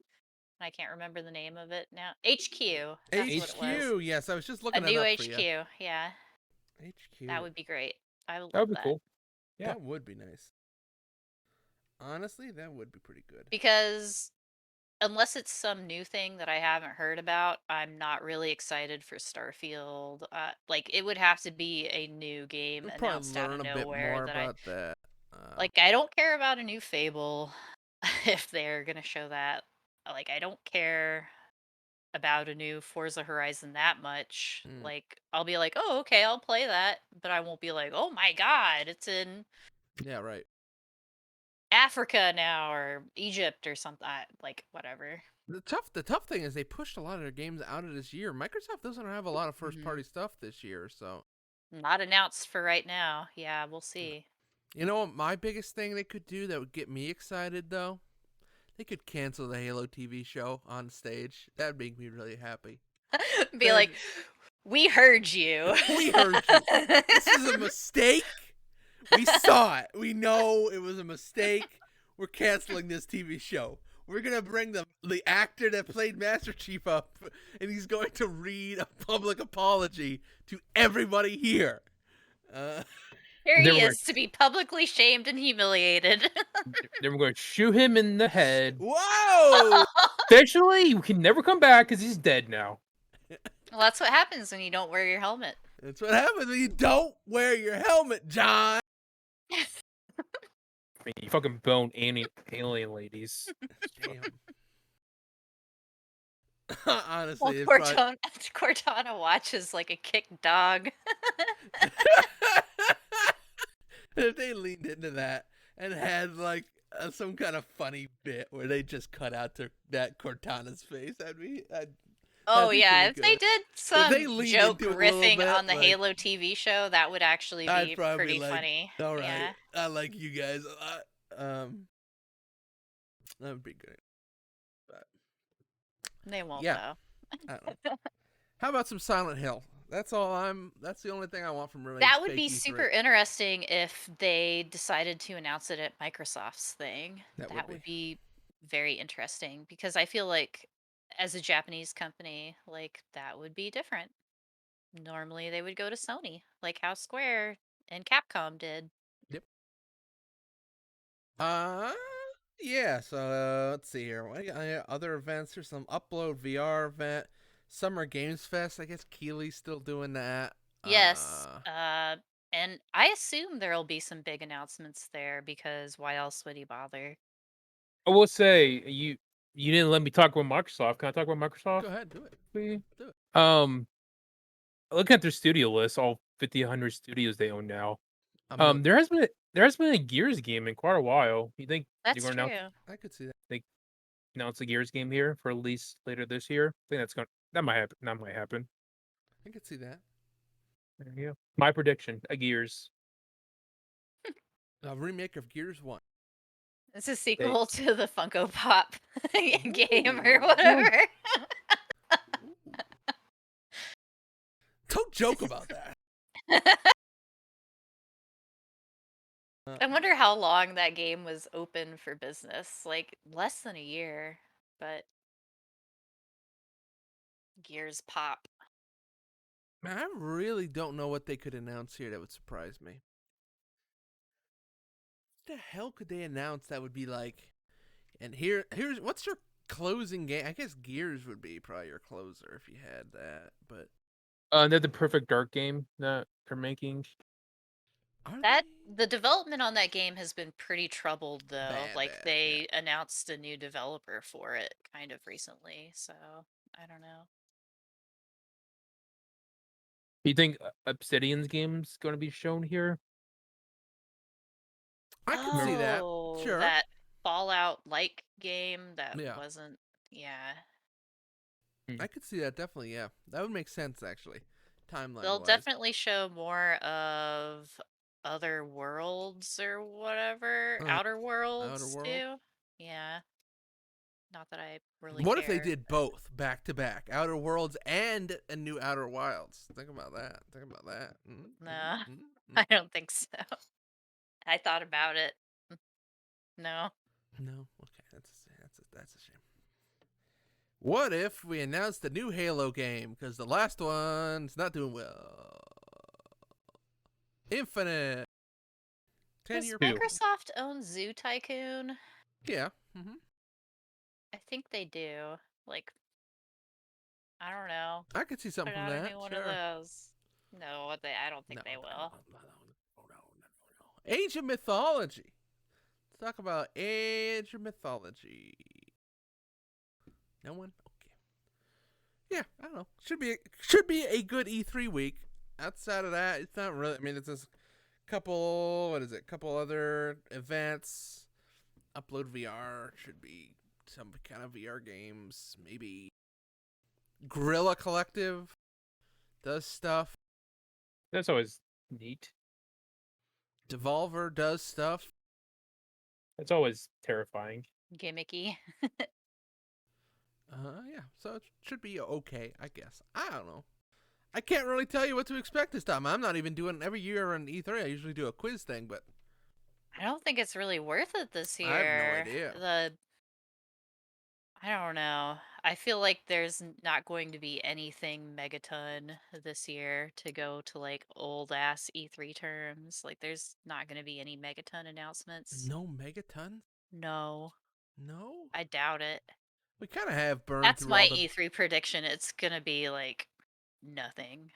I can't remember the name of it now. HQ. That's what it was. HQ. Yes, I was just A looking it new up for you. HQ. Yeah, that HQ. would be great. I would That would love be that. cool. Yeah. That would be nice. Honestly, that would be pretty good. Because unless it's some new thing that I haven't heard about, I'm not really excited for Starfield. Like it would have to be a new game We'll probably announced out learn of a bit nowhere more that I about that. like. I don't care about a new Fable if they're gonna show that. Like I don't care. about a new Forza Horizon that much. Mm. Like, I'll be like, oh, okay, I'll play that, but I won't be like, oh my god, it's in Yeah, right. Africa now or Egypt or something. Like, whatever. The tough thing is they pushed a lot of their games out of this year. Microsoft doesn't have a lot of first Hmm. party stuff this year, so Not announced for right now. Yeah, we'll see. you know what my biggest thing they could do that would get me excited though? They could cancel the Halo TV show on stage. That'd make me really happy. Be like, They'd- we heard you. we heard you. This is a mistake. We saw it. We know it was a mistake. We're canceling this TV show. We're gonna bring the actor that played Master Chief up, and he's going to read a public apology to everybody here. Here Then he we're is to be publicly shamed and humiliated. then we're going to shoot him in the head. Whoa! Eventually, you can never come back because he's dead now. Well, that's what happens when you don't wear your helmet. That's what happens when you don't wear your helmet, John. I mean, you fucking bone alien ladies. Damn. Honestly, Well, it's probably... Cortana watches like a kicked dog. if they leaned into that and had like some kind of funny bit where they just cut out that Cortana's face, Oh be yeah, pretty if they good. did some they leaned joke into it a little riffing bit, on the like- Halo TV show, that would actually I'd be probably pretty like, funny. all right, Yeah, I like you guys a lot. That would be good. But they won't Yeah. though. I don't know. How about some Silent Hill? That's the only thing I want from really. That would fake be E3. super interesting if they decided to announce it at Microsoft's thing. That would Would be very interesting because I feel like as a Japanese company, like that would be different. Normally they would go to Sony, like how Square and Capcom did. Yep. Yeah. So let's see here. What other events? There's some Upload VR event, Summer Games Fest. I guess Keely's still doing that. Yes. And I assume there'll be some big announcements there because why else would he bother? I will say you didn't let me talk about Microsoft. Can I talk about Microsoft? Go ahead, do it. Please? Do it. Looking at their studio list, all 100 studios they own now. I'm There has been a Gears game in quite a while. You think That's you're true. gonna I could see that. announce a Gears game here for release later this year? I think that might happen. That might happen. I could see that. There you go. My prediction: a Gears. A remake of Gears 1. It's a sequel to the Funko Pop game or Ooh. whatever. Don't joke about that. I wonder how long that game was open for business. Like less than a year, but Gears Pop. Man, I really don't know what they could announce here that would surprise me. What the hell could they announce that would be like? And here's what's your closing game? I guess Gears would be probably your closer if you had that. But They're the Perfect Dark game that they're making. The development on that game has been pretty troubled though. Bad, they announced a new developer for it kind of recently, so I don't know. Do you think Obsidian's game's going to be shown here? I can see that. Oh, Sure. that Fallout like game that Yeah. wasn't. Yeah, I could see that definitely. Yeah, that would make sense actually. Timeline. they'll definitely show more of Other Worlds or whatever. Outer Worlds World? too. Yeah. Not that I really What if they care, did but- both back to back, Outer Worlds and a new Outer Wilds? Think about that. Think about that. Nah. I don't think so. I thought about it. No. No. Okay, that's a shame. What if we announced a new Halo game because the last one's not doing well? Infinite. Does 10-year. Microsoft own Zoo Tycoon? Yeah. Mm-hmm. I think they do. Like, I don't know. I could see something Put from out a that. new one Sure. of those. No, I don't think they will. No. Age of Mythology. Let's talk about Age of Mythology. No one? Okay. Yeah, I don't know. Should be a good E3 week. Outside of that, it's not really. I mean, it's a couple. What is it? Couple other events. Upload VR should be some kind of VR games. Maybe Gorilla Collective does stuff. That's always neat. Devolver does stuff. That's always terrifying. Gimmicky. Yeah. So it should be okay, I guess. I don't know. I can't really tell you what to expect this time. I'm not even doing every year on E3. I usually do a quiz thing, but I don't think it's really worth it this I have no year. idea. I don't know. I feel like there's not going to be anything megaton this year to go to like old ass E3 terms. Like there's not going to be any megaton announcements. No Megatons? No, No? I doubt it. We kind of have burned That's through my all the. E3 prediction. It's going to be like nothing.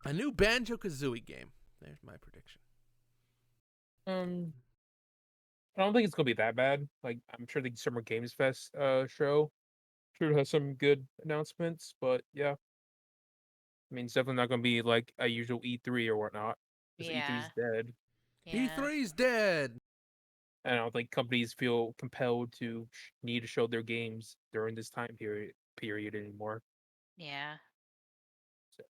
A new Banjo Kazooie game. There's my prediction. Um, I don't think it's gonna be that bad. Like I'm sure the Summer Games Fest show sure has some good announcements, but yeah, I mean it's definitely not gonna be like a usual E3 or whatnot. Because Yeah. E3's dead. Yeah. E3's dead. And I don't think companies feel compelled to need to show their games during this time period anymore. Yeah. So,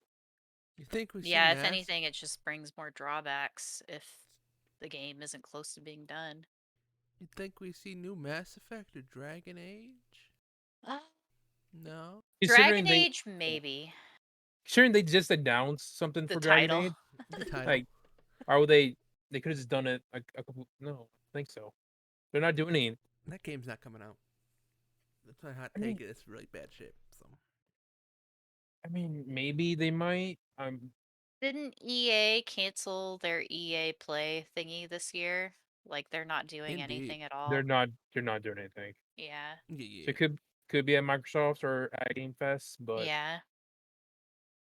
You think we see Yeah, if mass? anything, it just brings more drawbacks if the game isn't close to being done. You think we see new Mass Effect or Dragon Age? Uh, No. considering Dragon they Age, maybe. considering they just announced something The for Dragon title. Age, The title. like, or would they could have just done it a couple. No, I don't think so. They're not doing any. That game's not coming out. That's my hot I take. mean, It's really bad shape. So maybe they might. Didn't EA cancel their EA Play thingy this year? Like they're not doing indeed. anything at all. They're not doing anything. Yeah. Yeah, So yeah. it could be at Microsoft or at Game Fest, but Yeah.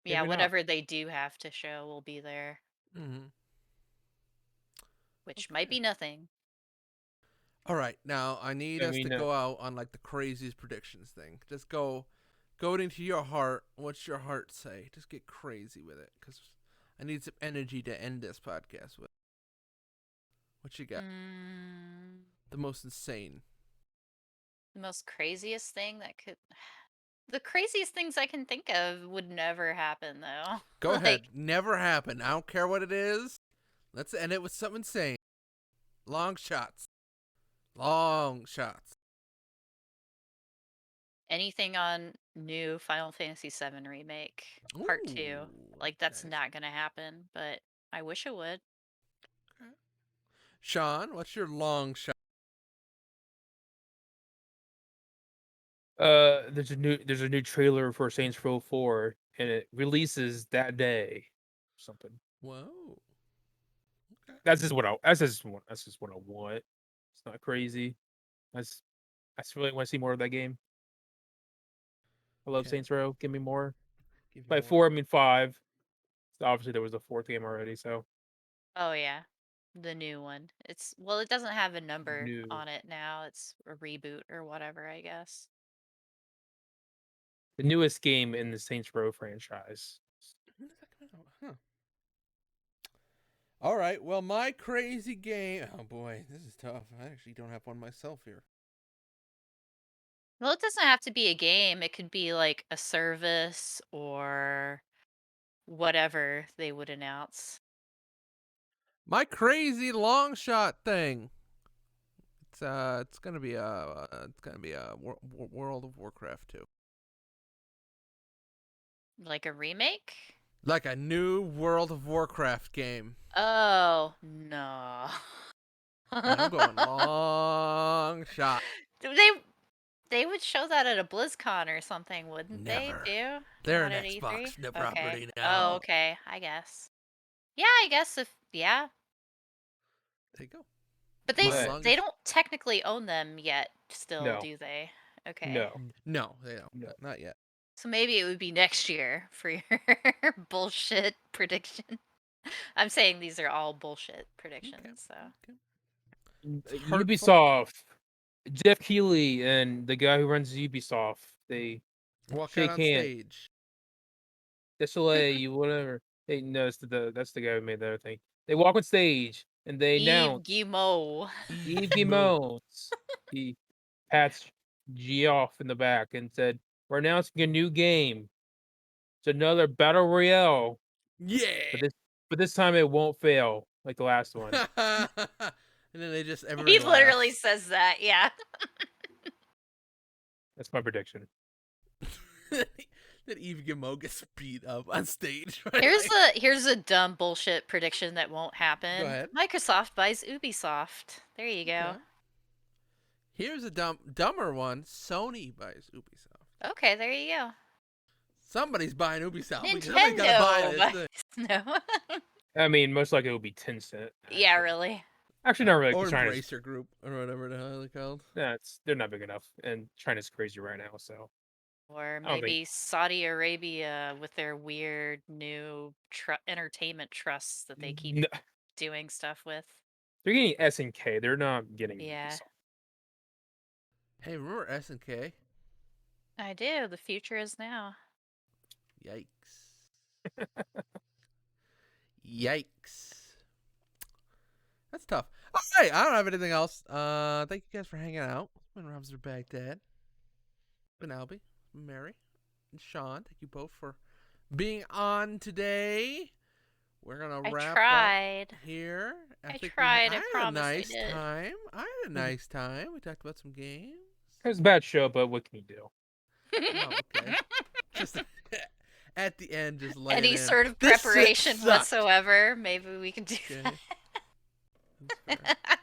Yeah, maybe not. whatever they do have to show will be there, Mm-hmm. which might Okay. be nothing. All right. Now I need I us to mean, go out on like the craziest predictions thing. Just go into your heart. What's your heart say? Just get crazy with it, cause I need some energy to end this podcast with. What you got? Mm, The most insane. the most craziest thing that could. The craziest things I can think of would never happen, Go though. ahead. Like, Never happened. I don't care what it is. Let's end it with something insane. Long shots. Long shots. anything on new Final Fantasy VII Remake Part 2. Ooh. Like, that's Nice. not gonna happen, but I wish it would. Okay. Sean, what's your long shot? there's a new trailer for Saints Row 4, and it releases that day. Something. Whoa. Okay. That's just what I want. It's not crazy. That's I just really want to see more of that game. I love Okay. Saints Row. Give me more. Give you By more. four, I mean five. Obviously, there was a fourth game already, so Oh, yeah. The new one. Well, it doesn't have a number new. on it now. It's a reboot or whatever, I guess. The newest game in the Saints Row franchise. When is that coming out? Huh. All right. Well, my crazy game. Oh boy, this is tough. I actually don't have one myself here. Well, it doesn't have to be a game. It could be like a service or whatever they would announce. My crazy long shot thing. It's gonna be a World of Warcraft 2. Like a remake? Like a new World of Warcraft game. Oh, no. And I'm going long shot. They they would show that at a BlizzCon or something, wouldn't they, Never. too? They're Not an at E3? Xbox no Okay. property Oh, now. okay. I guess. Yeah, I guess yeah. There you go. But My But they longest. don't technically own them yet still, no, do they? Okay. no, No, they don't. no. Not yet. So maybe it would be next year for your bullshit prediction. I'm saying these are all bullshit predictions, Okay. so. Okay. It's hurtful. Ubisoft, Jeff Keighley, and the guy who runs Ubisoft, they Walk out shake on hands, stage. Desolé, whatever. Hey, no, that's the guy who made the other thing. They walk on stage and they Yves announce Guillemot. Yves Guillemot. He pats Geoff in the back and said, "We're announcing a new game. It's another battle royale, Yeah. but this time it won't fail like the last one." And then everybody He literally laughs. says that, yeah. That's my prediction. That Eve Gimo gets beat up on stage. Here's a dumb bullshit prediction that won't happen. Go ahead. Microsoft buys Ubisoft. There you go. Okay. Here's a dumber one. Sony buys Ubisoft. Okay, there you go. Somebody's buying Ubisoft. Somebody's Nintendo gotta buy this thing. No. I mean, most likely it will be Tencent. Yeah, really. Actually, not really. Or China's, Embracer Group, or whatever the hell they're called. they're not big enough, and China's crazy right now. So, Or I don't think- maybe Saudi Arabia with their weird new entertainment trusts that they keep No, doing stuff with. they're getting SNK. They're not getting. Yeah. Ubisoft. Hey, remember SNK? I do. The future is now. Yikes. Yikes. That's tough. All right, I don't have anything else. Thank you guys for hanging out. It's been Robs are Baghdad. It's been Albie, Mary, and Sean. Thank you both for being on today. We're gonna wrap up here. I think tried. I I had promise a I nice did. time. I had a nice time. We talked about some games. It was a bad show, but what can you do? Oh, okay. Just at the end, just lay Any it in. sort of This shit preparation sucked. whatsoever, maybe we can do Okay. that.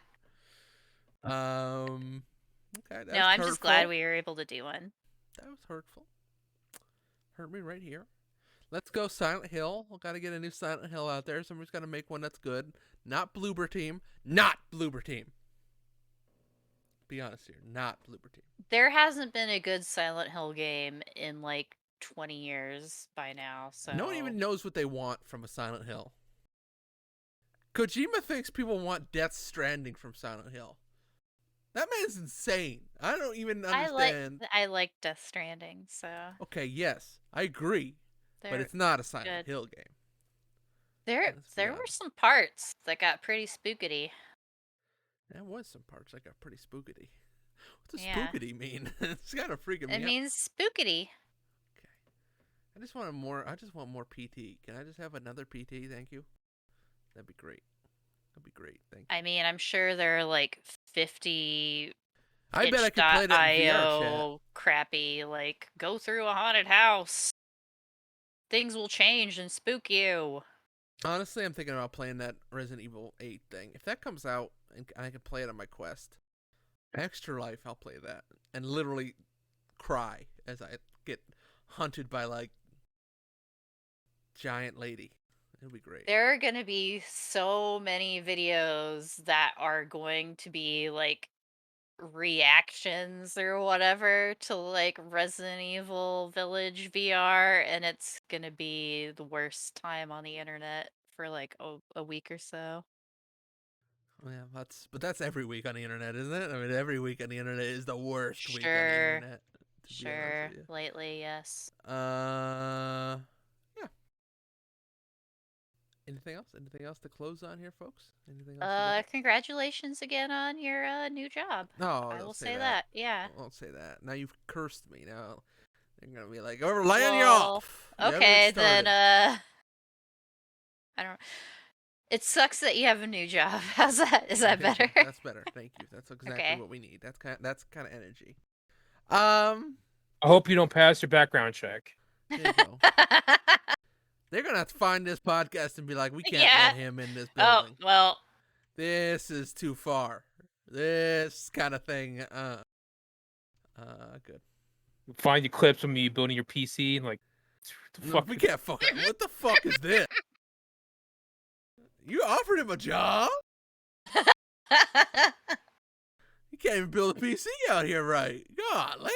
Okay. No, I'm just glad we were able to do one. That was hurtful. Hurt me right here. Let's go Silent Hill. We got to get a new Silent Hill out there. Somebody's got to make one that's good. Not Bloober Team. Not Bloober Team. Be honest here. Not Bloober Team. There hasn't been a good Silent Hill game in like 20 years by now, so No one even knows what they want from a Silent Hill. Kojima thinks people want Death Stranding from Silent Hill. That man's insane. I don't even understand. I like Death Stranding, so Okay, yes, I agree, but it's not a Silent Hill game. There were some parts that got pretty spookity. There was some parts that got pretty spookity. What's a spookity mean? It's gotta freaking me out. It means spookity. Okay. I just want more PT. Can I just have another PT? Thank you. That'd be great. That'd be great. Thank you. I mean, I'm sure there are like 50 I bet I could play that in VR chat. Crappy, like, go through a haunted house. Things will change and spook you. Honestly, I'm thinking about playing that Resident Evil 8 thing. If that comes out and I can play it on my Quest, Extra Life, I'll play that and literally cry as I get hunted by like giant lady. It'll be great. There are going to be so many videos that are going to be like reactions or whatever to like Resident Evil Village VR, and it's going to be the worst time on the internet for like a week or so. Yeah, that's every week on the internet, isn't it? I mean, every week on the internet is the worst week on the internet. Sure, lately, yes. Yeah. Anything else? Anything else to close on here, folks? Anything else? Congratulations again on your new job. No, I will say that. Yeah. I won't say that. Now you've cursed me. Now they're gonna be like, "We're laying you off." Okay, then. I don't. It sucks that you have a new job. How's that? Is that better? That's better. Thank you. That's exactly what we need. That's kind of energy. I hope you don't pass your background check. There you go. They're gonna have to find this podcast and be like, we can't let him in this building. Oh, well. This is too far. This kind of thing. Good. Find the clips of me building your PC and like, no, we can't fuck it. What the fuck is this? You offered him a job? You can't even build a PC out here right. God,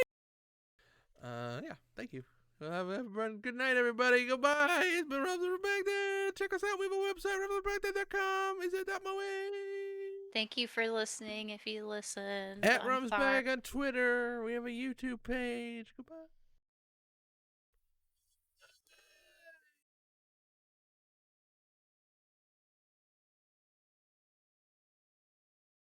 yeah, thank you. Have a good night, everybody. Goodbye. It's been Robs from Baghdad. Check us out. We have a website, robsfrombaghdad.com. Is it that my way? Thank you for listening if you listened. At Robs Bag on Twitter. We have a YouTube page. Goodbye.